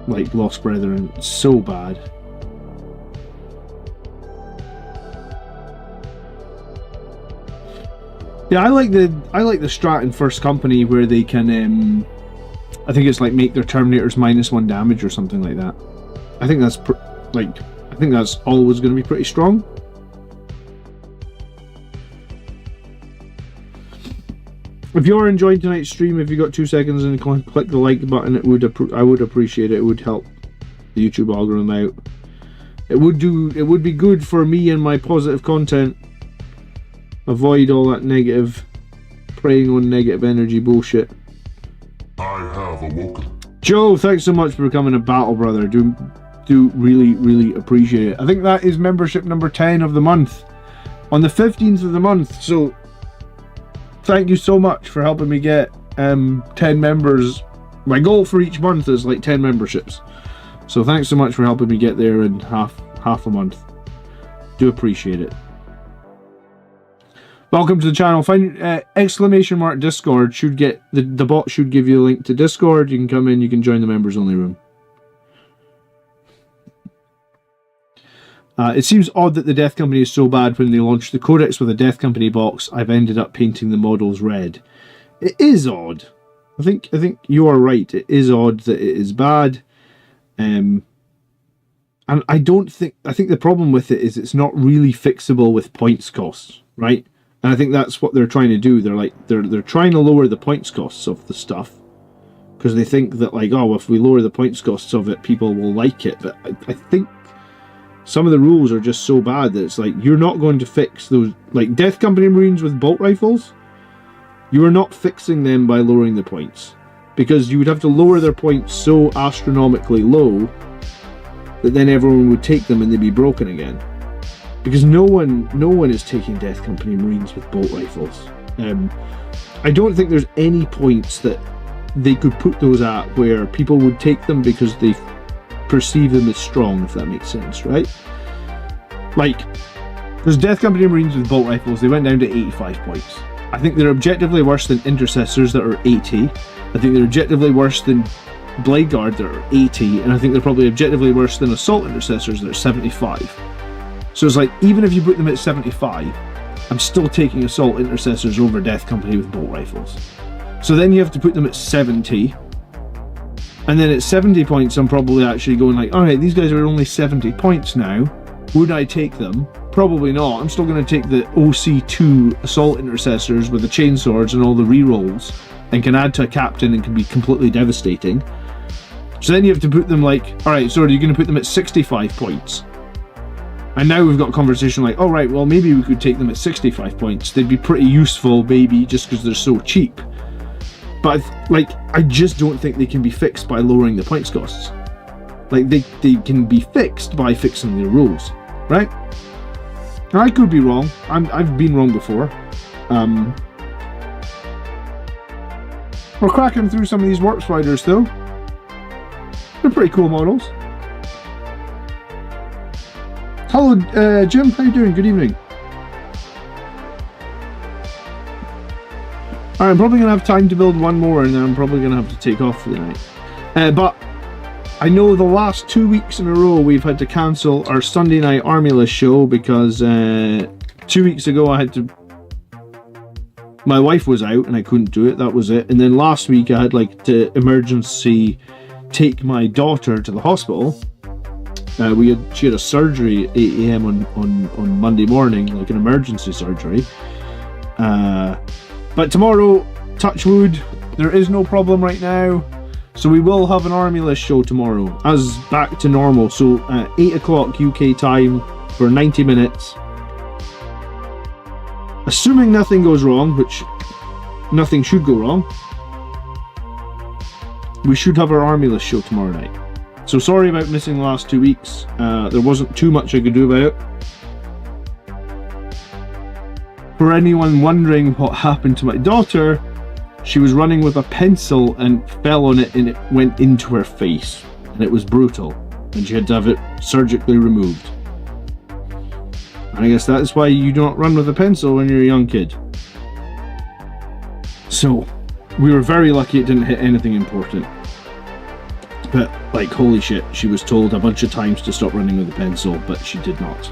like Lost Brethren. It's so bad. Yeah, I like the strat in First Company where they can, I think it's like make their Terminators -1 damage or something like that. I think that's I think that's always going to be pretty strong. If you're enjoying tonight's stream, if you got 2 seconds and click the like button, I would appreciate it. It would help the YouTube algorithm out. It would be good for me and my positive content. Avoid all that negative, preying on negative energy bullshit. I have awoken. Joe, thanks so much for becoming a battle brother. Do really appreciate it. I think that is membership number 10 of the month, on the 15th of the month. So thank you so much for helping me get 10 members. My goal for each month is like 10 memberships. So thanks so much for helping me get there in half a month. Do appreciate it. Welcome to the channel. Find ! Discord should get the bot should give you a link to Discord. You can come in, you can join the members only room. It seems odd that the Death Company is so bad. When they launched the Codex with a Death Company box, I've ended up painting the models red. It is odd. I think you are right. It is odd that it is bad. And I think the problem with it is it's not really fixable with points costs, right? And I think that's what they're trying to do. They're trying to lower the points costs of the stuff, because they think that, like, oh, if we lower the points costs of it, people will like it. But I think some of the rules are just so bad that it's like, you're not going to fix those, like Death Company Marines with bolt rifles, you are not fixing them by lowering the points, because you would have to lower their points so astronomically low that then everyone would take them and they'd be broken again. Because no one is taking Death Company Marines with bolt rifles. I don't think there's any points that they could put those at where people would take them because they perceive them as strong, if that makes sense, right? Like, there's Death Company Marines with bolt rifles, they went down to 85 points. I think they're objectively worse than Intercessors that are 80. I think they're objectively worse than Blade Guard that are 80, and I think they're probably objectively worse than Assault Intercessors that are 75. So it's like, even if you put them at 75, I'm still taking Assault Intercessors over Death Company with bolt rifles. So then you have to put them at 70, and then at 70 points I'm probably actually going like, alright, these guys are only 70 points now, would I take them? Probably not. I'm still going to take the OC2 Assault Intercessors with the chainswords and all the rerolls, and can add to a captain and can be completely devastating. So then you have to put them like, alright, so are you going to put them at 65 points? And now we've got a conversation like, oh right, well maybe we could take them at 65 points. They'd be pretty useful, maybe, just because they're so cheap. But like, I just don't think they can be fixed by lowering the points costs. Like, they can be fixed by fixing the rules, right? Now, I could be wrong. I've been wrong before. We're cracking through some of these Warp Spiders though. They're pretty cool models. Hello, Jim. How you doing? Good evening. Alright, I'm probably going to have time to build one more, and then I'm probably going to have to take off for the night. But I know the last 2 weeks in a row we've had to cancel our Sunday night Army List show because 2 weeks ago I had to... My wife was out and I couldn't do it, that was it. And then last week I had like to emergency take my daughter to the hospital. She had a surgery at 8 AM on Monday morning, like an emergency surgery. But tomorrow, touch wood, there is no problem right now. So we will have an Army List show tomorrow, as back to normal. So 8 o'clock UK time for 90 minutes. Assuming nothing goes wrong, which nothing should go wrong, we should have our Army List show tomorrow night. So sorry about missing the last 2 weeks. There wasn't too much I could do about it. For anyone wondering what happened to my daughter, she was running with a pencil and fell on it and it went into her face. And it was brutal. And she had to have it surgically removed. And I guess that's why you don't run with a pencil when you're a young kid. So, we were very lucky it didn't hit anything important. But, like, holy shit, she was told a bunch of times to stop running with a pencil, but she did not.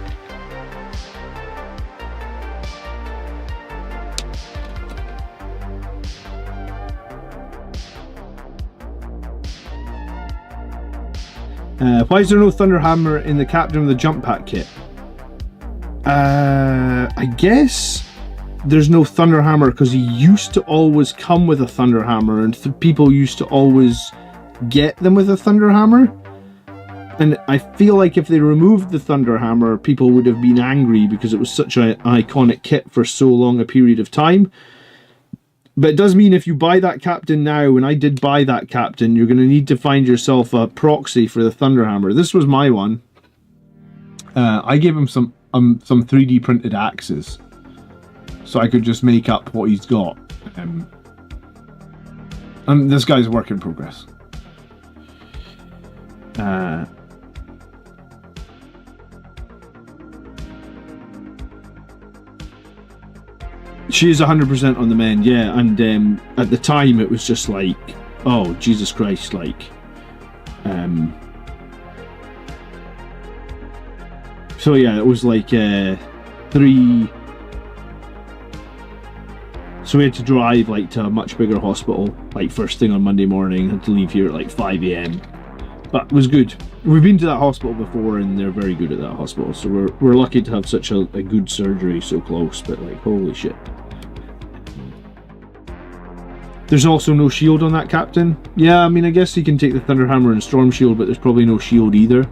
Why is there no Thunderhammer in the Captain of the Jump Pack kit? I guess there's no Thunderhammer because he used to always come with a Thunderhammer, and people used to always get them with a Thunderhammer. And I feel like if they removed the Thunderhammer, people would have been angry because it was such an iconic kit for so long a period of time. But it does mean if you buy that captain now, and I did buy that captain, you're going to need to find yourself a proxy for the Thunderhammer. This was my one. I gave him some 3D printed axes, so I could just make up what he's got. And this guy's a work in progress. She is 100% on the mend, yeah, and at the time it was just like, oh, Jesus Christ, like, so yeah, it was like 3, so we had to drive like to a much bigger hospital, like first thing on Monday morning, had to leave here at like 5 AM, but it was good. We've been to that hospital before and they're very good at that hospital, so we're lucky to have such a good surgery so close, but like, holy shit. There's also no shield on that captain. Yeah, I mean, I guess he can take the Thunderhammer and Storm Shield, but there's probably no shield either.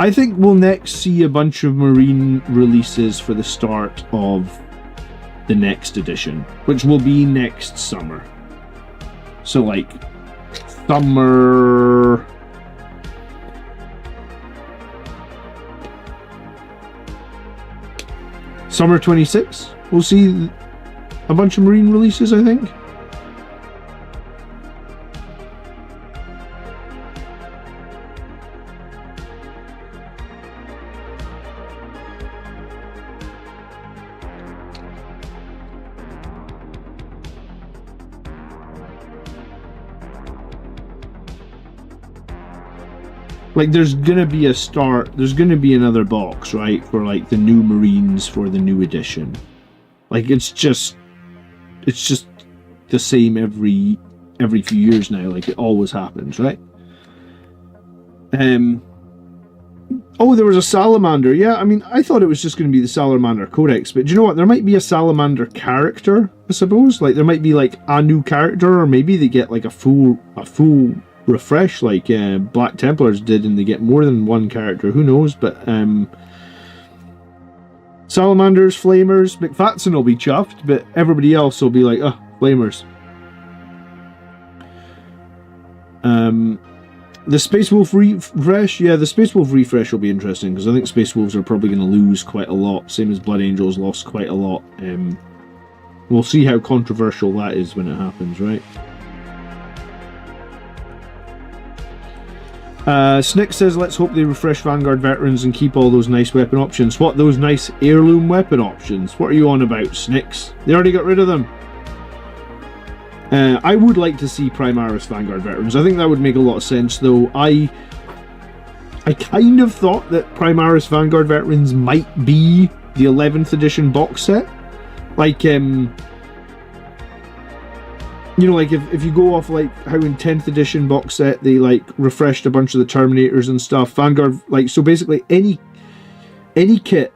I think we'll next see a bunch of Marine releases for the start of the next edition, which will be next summer. So like summer Summer 26, we'll see a bunch of Marine releases, I think. Like, there's gonna be another box, right, for like the new Marines for the new edition. Like, it's just the same every few years now. Like, it always happens, right? Oh, there was a Salamander. Yeah, I mean, I thought it was just going to be the Salamander Codex, but do you know what? There might be a Salamander character, I suppose. Like, there might be like a new character, or maybe they get like a full refresh, like Black Templars did, and they get more than one character. Who knows? But Salamanders, Flamers, McFatson will be chuffed, but everybody else will be like, oh, Flamers. The Space Wolf refresh, yeah, the Space Wolf refresh will be interesting, because I think Space Wolves are probably going to lose quite a lot, same as Blood Angels lost quite a lot. We'll see how controversial that is when it happens, right? Snick says, let's hope they refresh Vanguard veterans and keep all those nice weapon options. What, those nice heirloom weapon options? What are you on about, Snicks? They already got rid of them. I would like to see Primaris Vanguard veterans. I think that would make a lot of sense, though. I kind of thought that Primaris Vanguard veterans might be the 11th edition box set. Like, you know, like if you go off like how in 10th edition box set they like refreshed a bunch of the Terminators and stuff, Vanguard, like, so basically any kit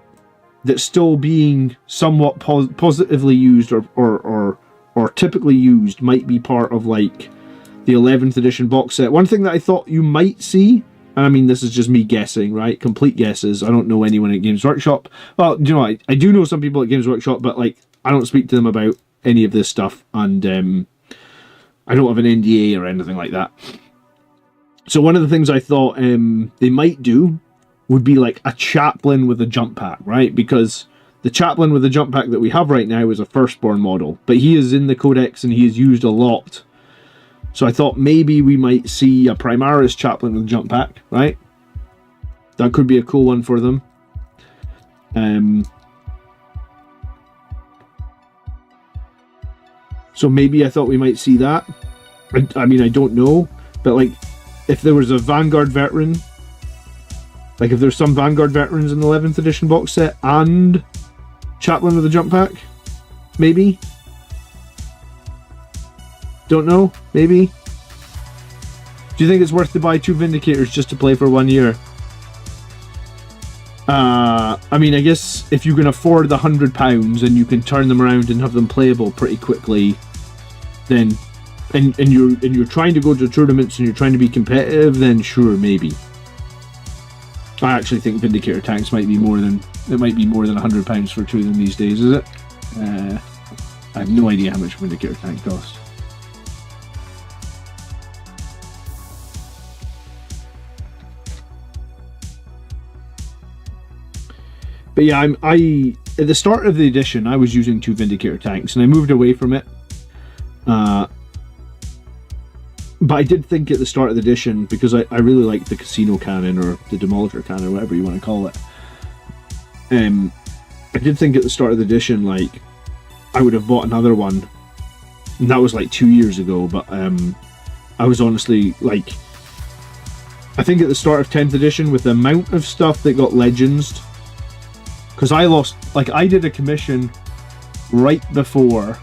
that's still being somewhat positively used or typically used might be part of like the 11th edition box set. One thing that I thought you might see, and I mean this is just me guessing, right? Complete guesses. I don't know anyone at Games Workshop. Well, you know, I do know some people at Games Workshop, but like I don't speak to them about any of this stuff, and I don't have an NDA or anything like that. So one of the things I thought they might do would be like a chaplain with a jump pack, right? Because the chaplain with the jump pack that we have right now is a firstborn model, but he is in the Codex and he is used a lot. So I thought maybe we might see a Primaris chaplain with a jump pack, right? That could be a cool one for them. So maybe I thought we might see that. I mean, I don't know, but like, if there was a Vanguard veteran, like if there's some Vanguard veterans in the 11th edition box set and chaplain with a jump pack, maybe. Don't know, maybe. Do you think it's worth to buy 2 Vindicators just to play for 1 year? I mean, I guess if you can afford the £100 and you can turn them around and have them playable pretty quickly, then and you're trying to go to tournaments and you're trying to be competitive, then sure, maybe. I actually think Vindicator tanks might be more than £100 for 2 of them these days, is it? I have no idea how much a Vindicator tank costs. But yeah, at the start of the edition, I was using 2 Vindicator tanks, and I moved away from it. But I did think at the start of the edition, because I really liked the Casino Cannon, or the Demolisher Cannon, or whatever you want to call it. I did think at the start of the edition, like, I would have bought another one. And that was like 2 years ago, but I was honestly, like, I think at the start of 10th edition, with the amount of stuff that got Legends, because I did a commission right before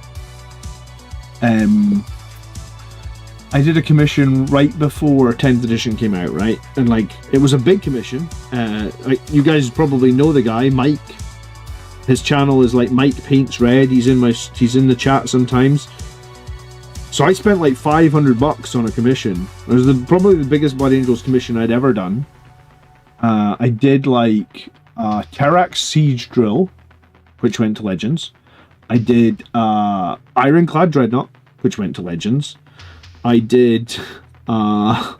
10th edition came out, right? And like, it was a big commission. Like, you guys probably know the guy, Mike. His channel is like Mike Paints Red. He's in the chat sometimes. So I spent like $500 on a commission. It was probably the biggest Blood Angels commission I'd ever done. I did like Terrax Siege Drill, which went to Legends. I did Ironclad Dreadnought, which went to Legends. I did I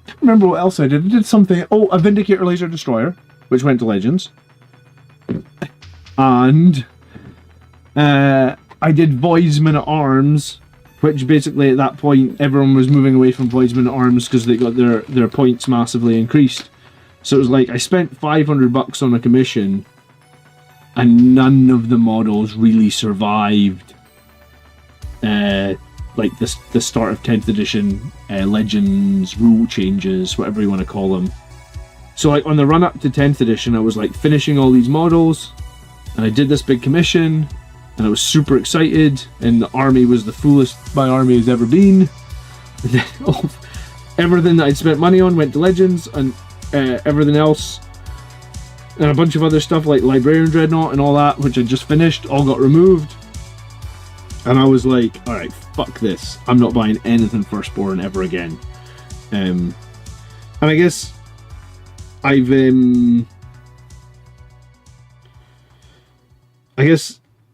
can't remember what else I did. I did something. Oh, a Vindicator Laser Destroyer, which went to Legends. And I did Void's Men at Arms, which basically at that point everyone was moving away from Void's Men at Arms because they got their points massively increased. So it was like I spent $500 on a commission, and none of the models really survived. Like the start of 10th edition Legends rule changes, whatever you want to call them. So like on the run up to 10th edition, I was like finishing all these models, and I did this big commission, and I was super excited, and the army was the fullest my army has ever been. Everything that I'd spent money on went to Legends, and everything else, and a bunch of other stuff like Librarian Dreadnought and all that, which I just finished, all got removed. And I was like, alright, fuck this. I'm not buying anything Firstborn ever again. And I guess I've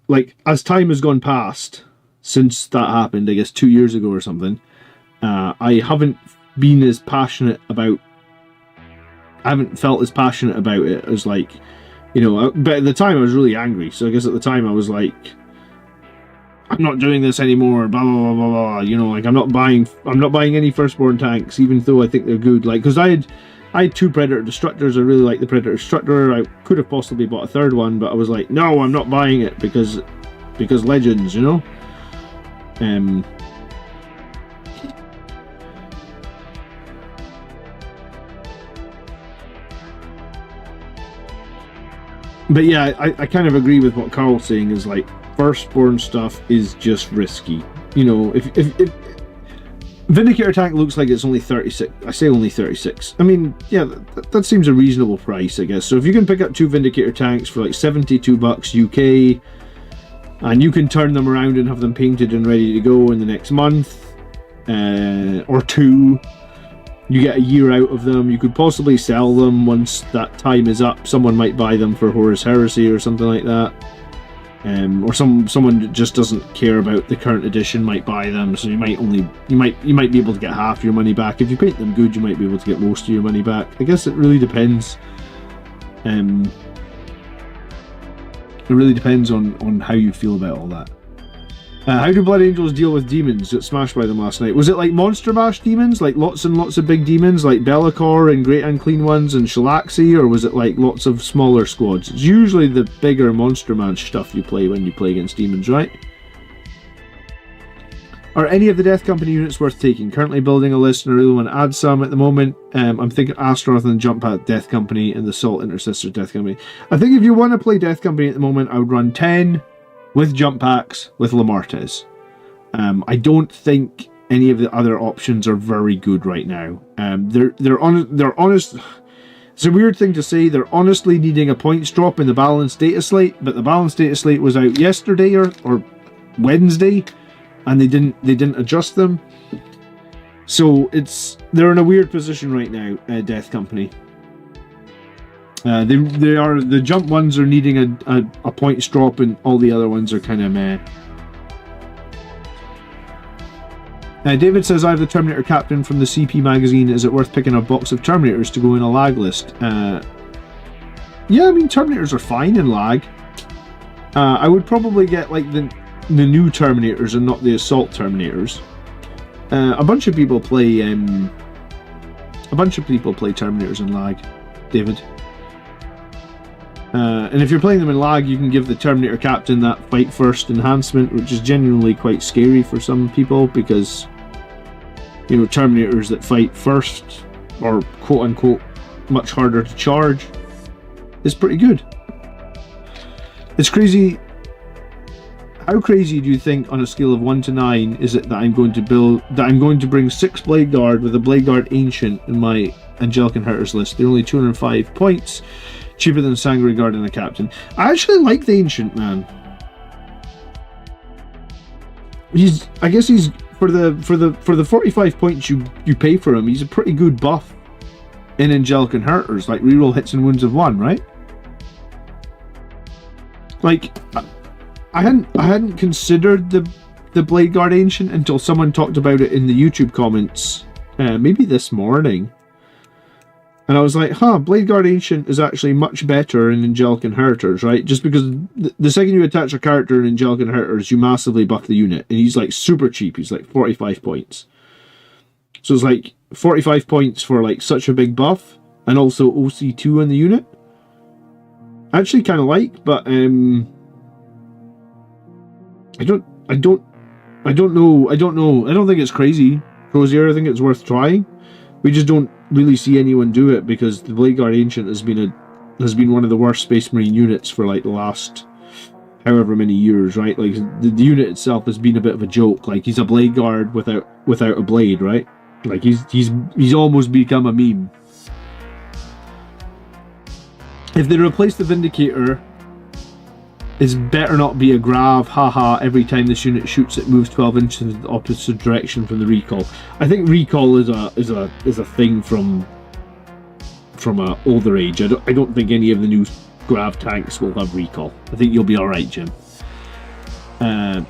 like as time has gone past since that happened, I guess 2 years ago or something, I haven't been as passionate about I haven't felt as passionate about it as like, you know, but at the time I was really angry. So I guess at the time I was like, I'm not doing this anymore, blah, blah, blah, blah, blah. You know, like I'm not buying any Firstborn tanks, even though I think they're good. Like, because I had 2 Predator Destructors. I really like the Predator Destructor. I could have possibly bought a 3rd one, but I was like, no, I'm not buying it because Legends, you know? But yeah, I kind of agree with what Carl's saying, is like, Firstborn stuff is just risky. You know, if Vindicator tank looks like it's only 36, I say only 36. I mean, yeah, that seems a reasonable price, I guess. So if you can pick up 2 Vindicator tanks for like $72 UK, and you can turn them around and have them painted and ready to go in the next month, or 2, you get a year out of them. You could possibly sell them once that time is up. Someone might buy them for Horus Heresy or something like that. Or someone that just doesn't care about the current edition might buy them, so you might be able to get half your money back. If you paint them good, you might be able to get most of your money back. I guess it really depends. It really depends on how you feel about all that. How do Blood Angels deal with demons? Got smashed by them last night. Was it like Monster Mash demons, like lots and lots of big demons, like Be'lakor and Great Unclean Ones and Shalaxi, or was it like lots of smaller squads? It's usually the bigger Monster Mash stuff you play when you play against demons, right? Are any of the Death Company units worth taking? Currently building a list, and I really want to add some at the moment. I'm thinking Astaroth and Jump Pack Death Company and the Salt Intercessor Death Company. I think if you want to play Death Company at the moment, I would run 10 with jump packs with Lamartes. I don't think any of the other options are very good right now. They're honest. It's a weird thing to say. They're honestly needing a points drop in the balanced data slate, but the balanced data slate was out yesterday or Wednesday, and they didn't adjust them. So they're in a weird position right now. Death Company. The jump ones are needing a points drop, and all the other ones are kind of meh. David says, I have the Terminator Captain from the CP magazine. Is it worth picking a box of Terminators to go in a lag list? Yeah, I mean, Terminators are fine in lag. I would probably get like the new Terminators and not the Assault Terminators. A bunch of people play Terminators in lag, David. And if you're playing them in lag, you can give the Terminator Captain that fight first enhancement, which is genuinely quite scary for some people, because, you know, Terminators that fight first are quote unquote much harder to charge is pretty good. It's crazy. How crazy do you think, on a scale of 1 to 9, is it that I'm going to bring 6 Blade Guard with a Blade Guard Ancient in my Angelic Inheritors list? They're only 205 points. Cheaper than Sangre Guard and a Captain. I actually like the Ancient, man. I guess he's for the 45 points you pay for him, he's a pretty good buff in Angelic Inheritors, like reroll hits and wounds of 1, right? Like, I hadn't considered the Blade Guard Ancient until someone talked about it in the YouTube comments, maybe this morning. And I was like, Blade Guard Ancient is actually much better in Angelic Inheritors, right? Just because the second you attach a character in Angelic Inheritors, you massively buff the unit. And he's like super cheap. He's like 45 points. So it's like 45 points for like such a big buff. And also OC2 on the unit. I actually kind of like, but I don't know. I don't think it's crazy, Crozier. I think it's worth trying. We just don't really see anyone do it because the Blade Guard Ancient has been one of the worst Space Marine units for like the last however many years, right? Like the unit itself has been a bit of a joke. Like he's a Blade Guard without a blade, right? Like he's almost become a meme. If they replace the Vindicator, it's better not be a grav, haha, every time this unit shoots it moves 12 inches in the opposite direction from the recall. I think recall is a thing from a older age. I don't think any of the new grav tanks will have recall. I think you'll be alright, Jim. I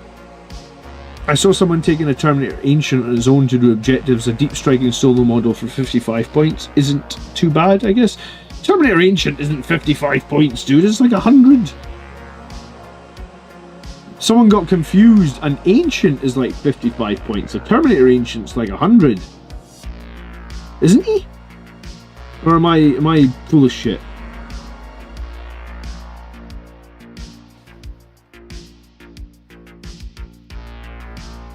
saw someone taking a Terminator Ancient on his own to do objectives. A deep striking solo model for 55 points isn't too bad, I guess. Terminator Ancient isn't 55 points, dude. It's like 100. Someone got confused. An Ancient is like 55 points. A Terminator Ancient's like 100. Isn't he? Or am I full of shit?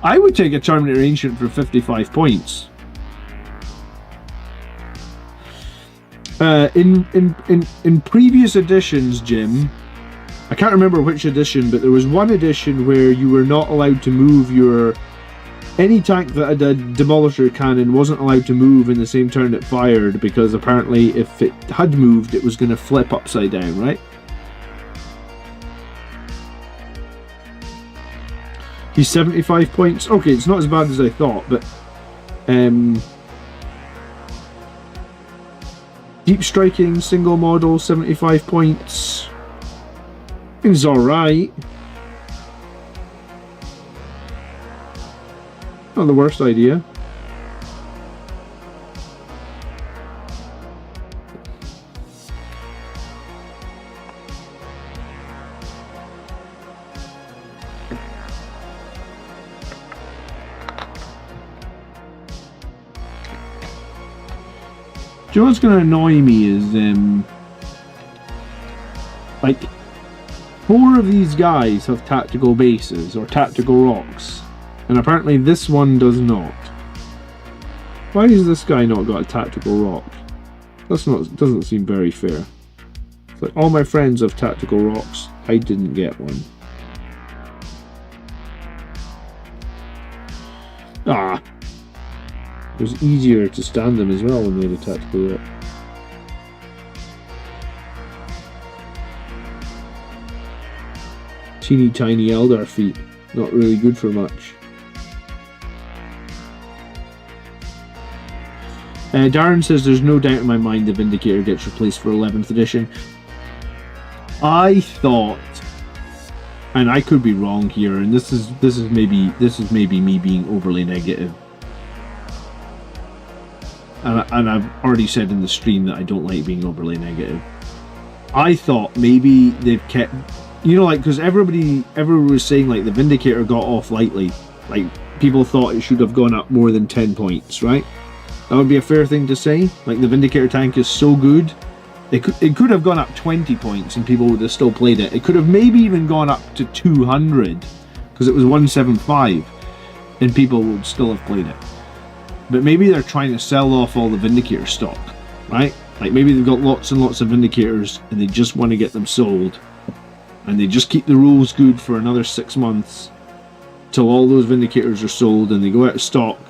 I would take a Terminator Ancient for 55 points. In previous editions, Jim, I can't remember which edition, but there was one edition where you were not allowed to move any tank that had a demolisher cannon wasn't allowed to move in the same turn it fired, because apparently if it had moved it was going to flip upside down, right? He's 75 points. Okay, it's not as bad as I thought, but deep striking single model 75 points. It's alright. Not the worst idea. Do you know what's going to annoy me is, like, 4 of these guys have tactical bases, or tactical rocks, and apparently this one does not. Why has this guy not got a tactical rock? Doesn't seem very fair. It's like, all my friends have tactical rocks, I didn't get one. Ah! It was easier to stand them as well when they had a tactical rock. Teeny tiny Eldar feet, not really good for much. Darren says there's no doubt in my mind the Vindicator gets replaced for 11th edition. I thought, and I could be wrong here, and this is maybe me being overly negative. And I've already said in the stream that I don't like being overly negative. I thought maybe they've kept, you know, like, because everyone was saying like the Vindicator got off lightly, like people thought it should have gone up more than 10 points, right? That would be a fair thing to say. Like the Vindicator tank is so good, it could have gone up 20 points and people would have still played it. It could have maybe even gone up to 200 because it was 175 and people would still have played it. But maybe they're trying to sell off all the Vindicator stock, right? Like maybe they've got lots and lots of Vindicators and they just want to get them sold. And they just keep the rules good for another 6 months till all those Vindicators are sold and they go out of stock.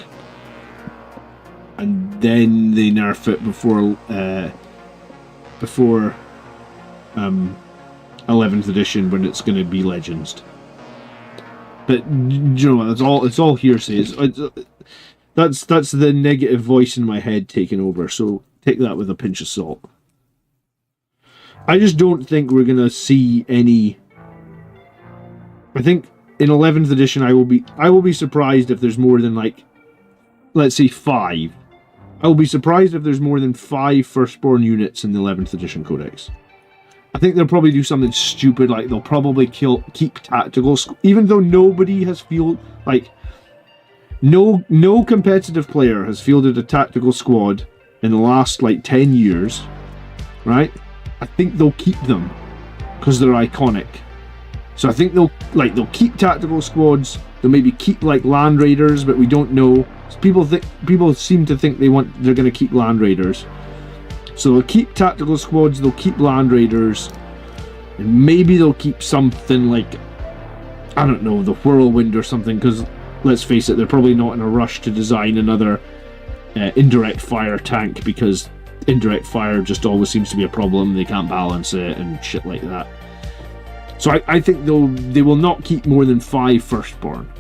And then they nerf it before 11th edition when it's going to be Legends. But you know, it's all hearsay. That's the negative voice in my head taking over. So take that with a pinch of salt. I just don't think we're gonna see any. I think in 11th edition, I will be surprised if there's more than, like, let's say 5. I will be surprised if there's more than 5 Firstborn units in the 11th edition codex. I think they'll probably do something stupid, like they'll probably keep tactical, even though nobody has no competitive player has fielded a tactical squad in the last, like, 10 years, right? I think they'll keep them because they're iconic. So I think they'll keep tactical squads. They'll maybe keep, like, land raiders, but we don't know. People seem to think they're going to keep land raiders. So they'll keep tactical squads. They'll keep land raiders, and maybe they'll keep something like, I don't know, the Whirlwind or something. Because let's face it, they're probably not in a rush to design another indirect fire tank, because indirect fire just always seems to be a problem. They can't balance it and shit like that. So I think they will not keep more than 5 Firstborn.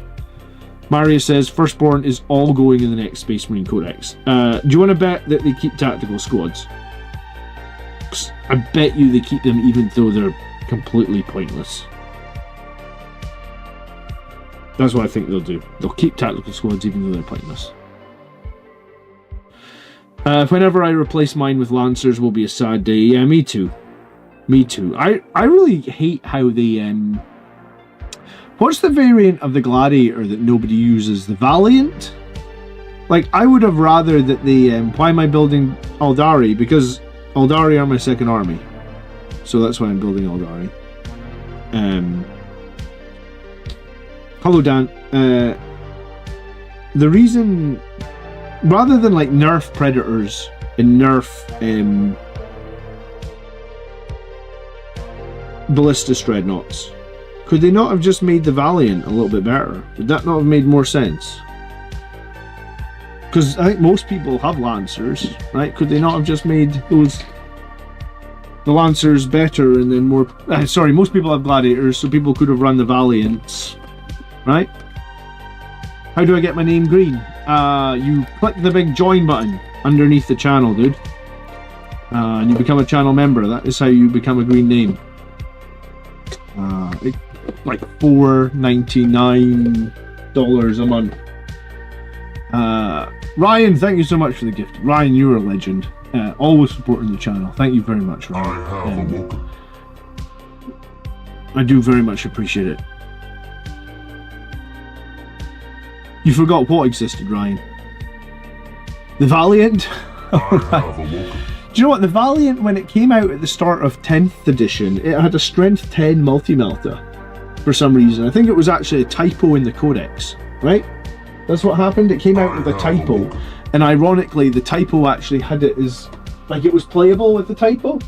Marius says Firstborn is all going in the next Space Marine Codex. Do you want to bet that they keep tactical squads? I bet you they keep them even though they're completely pointless. That's what I think they'll do. They'll keep tactical squads even though they're pointless. Whenever I replace mine with Lancers will be a sad day. Yeah, me too. Me too. I really hate how they... What's the variant of the Gladiator that nobody uses? The Valiant? Like, I would have rather that they... why am I building Aldari? Because Aldari are my second army. So that's why I'm building Aldari. Hello, Dan. The reason... Rather than, like, nerf Predators and nerf... Ballistas Dreadnoughts, could they not have just made the Valiant a little bit better? Would that not have made more sense? Because I think most people have Lancers, right? Could they not have just made the Lancers better and then more... sorry, most people have Gladiators, so people could have run the Valiants, right? How do I get my name green? You click the big join button underneath the channel, dude. And you become a channel member. That is how you become a green name. Like $4.99 a month. Ryan, thank you so much for the gift. Ryan, you're a legend. Always supporting the channel. Thank you very much, Ryan. I do very much appreciate it. You forgot what existed, Ryan. The Valiant? Do you know what? The Valiant, when it came out at the start of 10th edition, it had a strength 10 multi-melta for some reason. I think it was actually a typo in the codex, right? That's what happened. It came out with a typo, and ironically, the typo actually had it as, like, it was playable with the typo.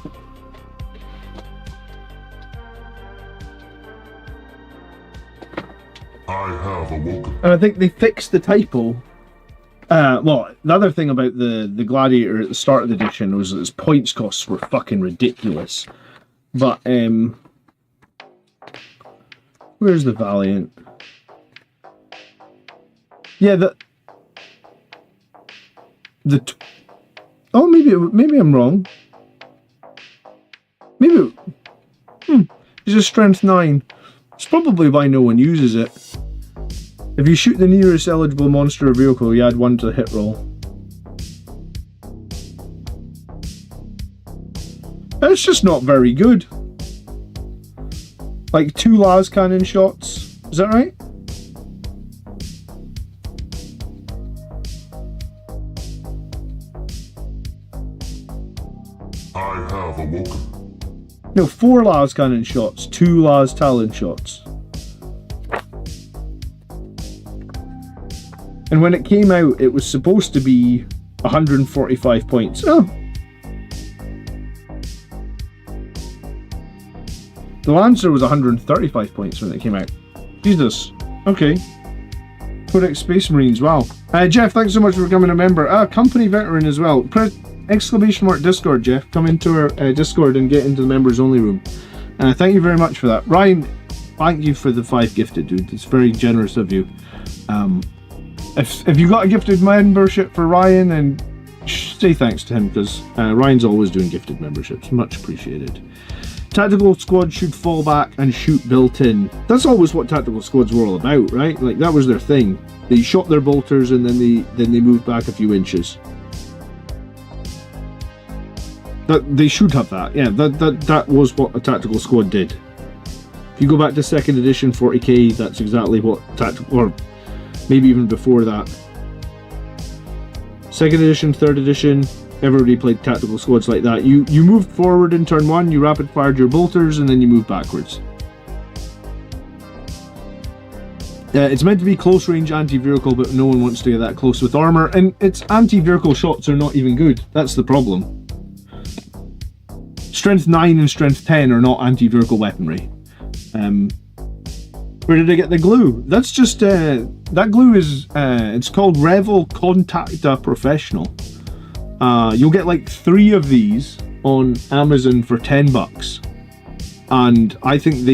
I have awoken. And I think they fixed the typo. Well, the other thing about the Gladiator at the start of the edition was that its points costs were fucking ridiculous. But, where's the Valiant? Yeah, oh, maybe I'm wrong. Maybe... It's a strength 9. It's probably why no one uses it. If you shoot the nearest eligible monster or vehicle, you add 1 to the hit roll. It's just not very good. Like 2 las cannon shots. Is that right? I have awoken. No, 4 las cannon shots, 2 las talon shots. And when it came out, it was supposed to be 145 points. Oh. The Lancer was 135 points when it came out. Jesus. Okay. Codex Space Marines, wow. Jeff, thanks so much for becoming a member. Company veteran as well. Press exclamation mark Discord, Jeff. Come into our Discord and get into the members only room. Thank you very much for that. Ryan, Thank you for the 5 gifted, dude. It's very generous of you. If you got a gifted membership for Ryan, then say thanks to him, because Ryan's always doing gifted memberships. Much appreciated. Tactical squad should fall back and shoot built in. That's always what tactical squads were all about, right? Like, that was their thing. They shot their bolters and then they moved back a few inches. They should have that. Yeah, that was what a tactical squad did. If you go back to 2nd edition 40k, that's exactly what tactical, or maybe even before that. 2nd edition, 3rd edition, everybody played tactical squads like that. You moved forward in turn 1, you rapid fired your bolters, and then you moved backwards. It's meant to be close range anti-vehicle, but no one wants to get that close with armor, and its anti-vehicle shots are not even good. That's the problem. Strength 9 and Strength 10 are not anti-vehicle weaponry. Where did I get the glue? That's just, that glue is, it's called Revel Contacta Professional. You'll get like 3 of these on Amazon for $10. And I think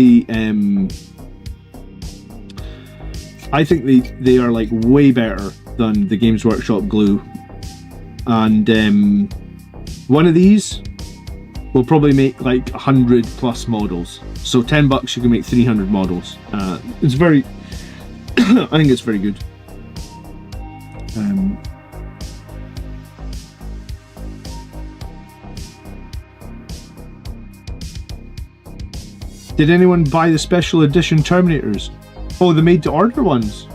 they are like way better than the Games Workshop glue. And one of these will probably make like 100 plus models. So $10 you can make 300 models. It's very, I think it's very good. Did anyone buy the special edition Terminators? Oh, the made to order ones.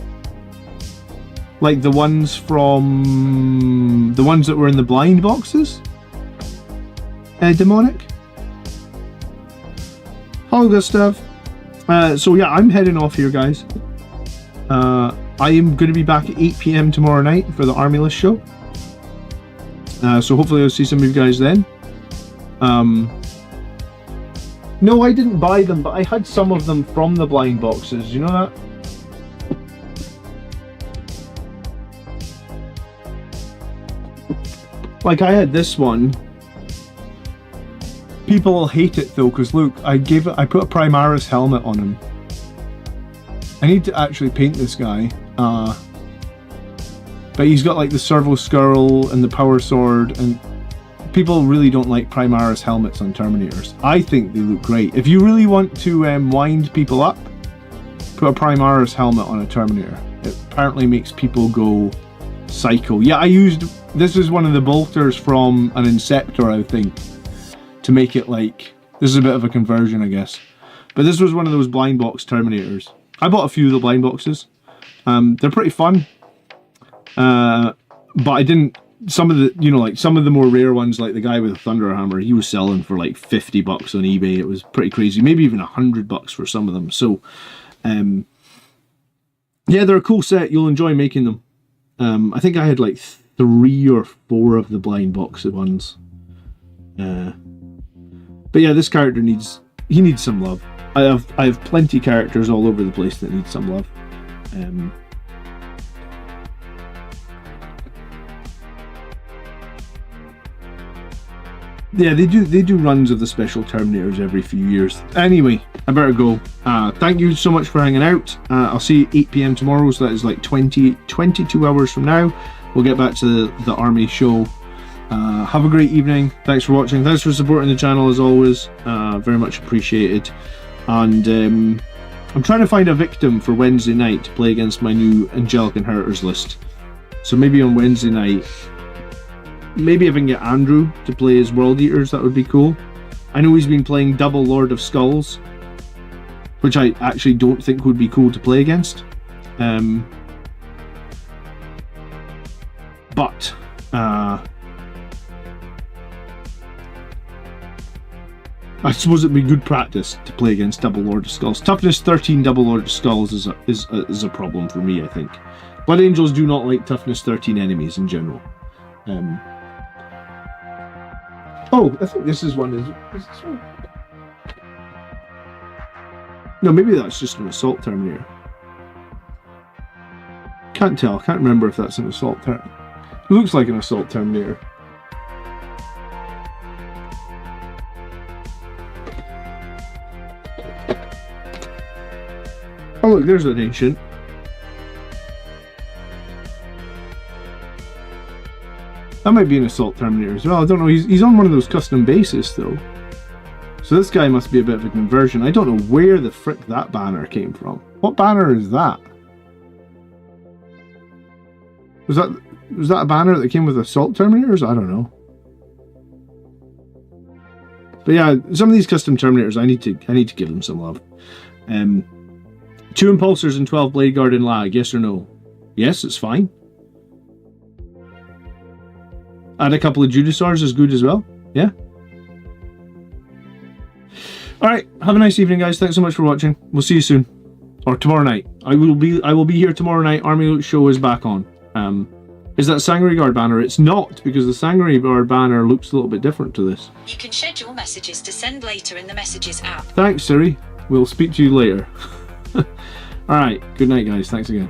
Like the ones from the ones that were in the blind boxes? Demonic? Hello, Gustav. So yeah, I'm heading off here, guys. I am going to be back at 8 PM tomorrow night for the Army List show. So hopefully I'll see some of you guys then. No, I didn't buy them, but I had some of them from the blind boxes. You know that? Like, I had this one. People will hate it though, because look, I put a Primaris helmet on him. I need to actually paint this guy. But he's got like the servo skirl and the power sword, and people really don't like Primaris helmets on Terminators. I think they look great. If you really want to wind people up, put a Primaris helmet on a Terminator. It apparently makes people go psycho. Yeah, this is one of the bolters from an Inceptor, I think, to make it like, this is a bit of a conversion, I guess. But this was one of those blind box Terminators. I bought a few of the blind boxes. They're pretty fun. But I didn't, some of the more rare ones, like the guy with a Thunder Hammer, he was selling for like $50 on eBay. It was pretty crazy. Maybe even $100 for some of them. So, yeah, they're a cool set. You'll enjoy making them. I think I had like 3 or 4 of the blind box ones. But yeah, this character needs some love. I have plenty characters all over the place that need some love. Yeah, they do runs of the special Terminators every few years. Anyway, I better go. Thank you so much for hanging out. I'll see you at 8 PM tomorrow, so that is like 22 hours from now. We'll get back to the Army show. Have a great evening. Thanks for watching. Thanks for supporting the channel as always. Very much appreciated. And I'm trying to find a victim for Wednesday night to play against my new Angelic Inheritors list. So maybe on Wednesday night, maybe if I can get Andrew to play as World Eaters, that would be cool. I know he's been playing double Lord of Skulls, which I actually don't think would be cool to play against. But I suppose it'd be good practice to play against double Lord of Skulls. Toughness 13 double Lord of Skulls is a problem for me, I think. Blood Angels do not like toughness 13 enemies in general. Oh, I think this is one. Is this one? No, maybe that's just an Assault Terminator. Can't tell. Can't remember if that's an Assault Terminator. It looks like an Assault Terminator. Oh look, there's an ancient. That might be an assault terminator as well. I don't know. He's on one of those custom bases though. So this guy must be a bit of a conversion. I don't know where the frick that banner came from. What banner is that? Was that a banner that came with assault terminators? I don't know. But yeah, some of these custom terminators, I need to give them some love. 2 impulsors and 12 blade guard and lag, yes or no? Yes, it's fine. Add a couple of Judasars is good as well. Yeah. Alright, have a nice evening guys. Thanks so much for watching. We'll see you soon. Or tomorrow night. I will be here tomorrow night. Army Show is back on. Is that Sangre Guard banner? It's not, because the Sangre Guard banner looks a little bit different to this. You can schedule messages to send later in the Messages app. Thanks, Siri. We'll speak to you later. Alright, good night guys. Thanks again.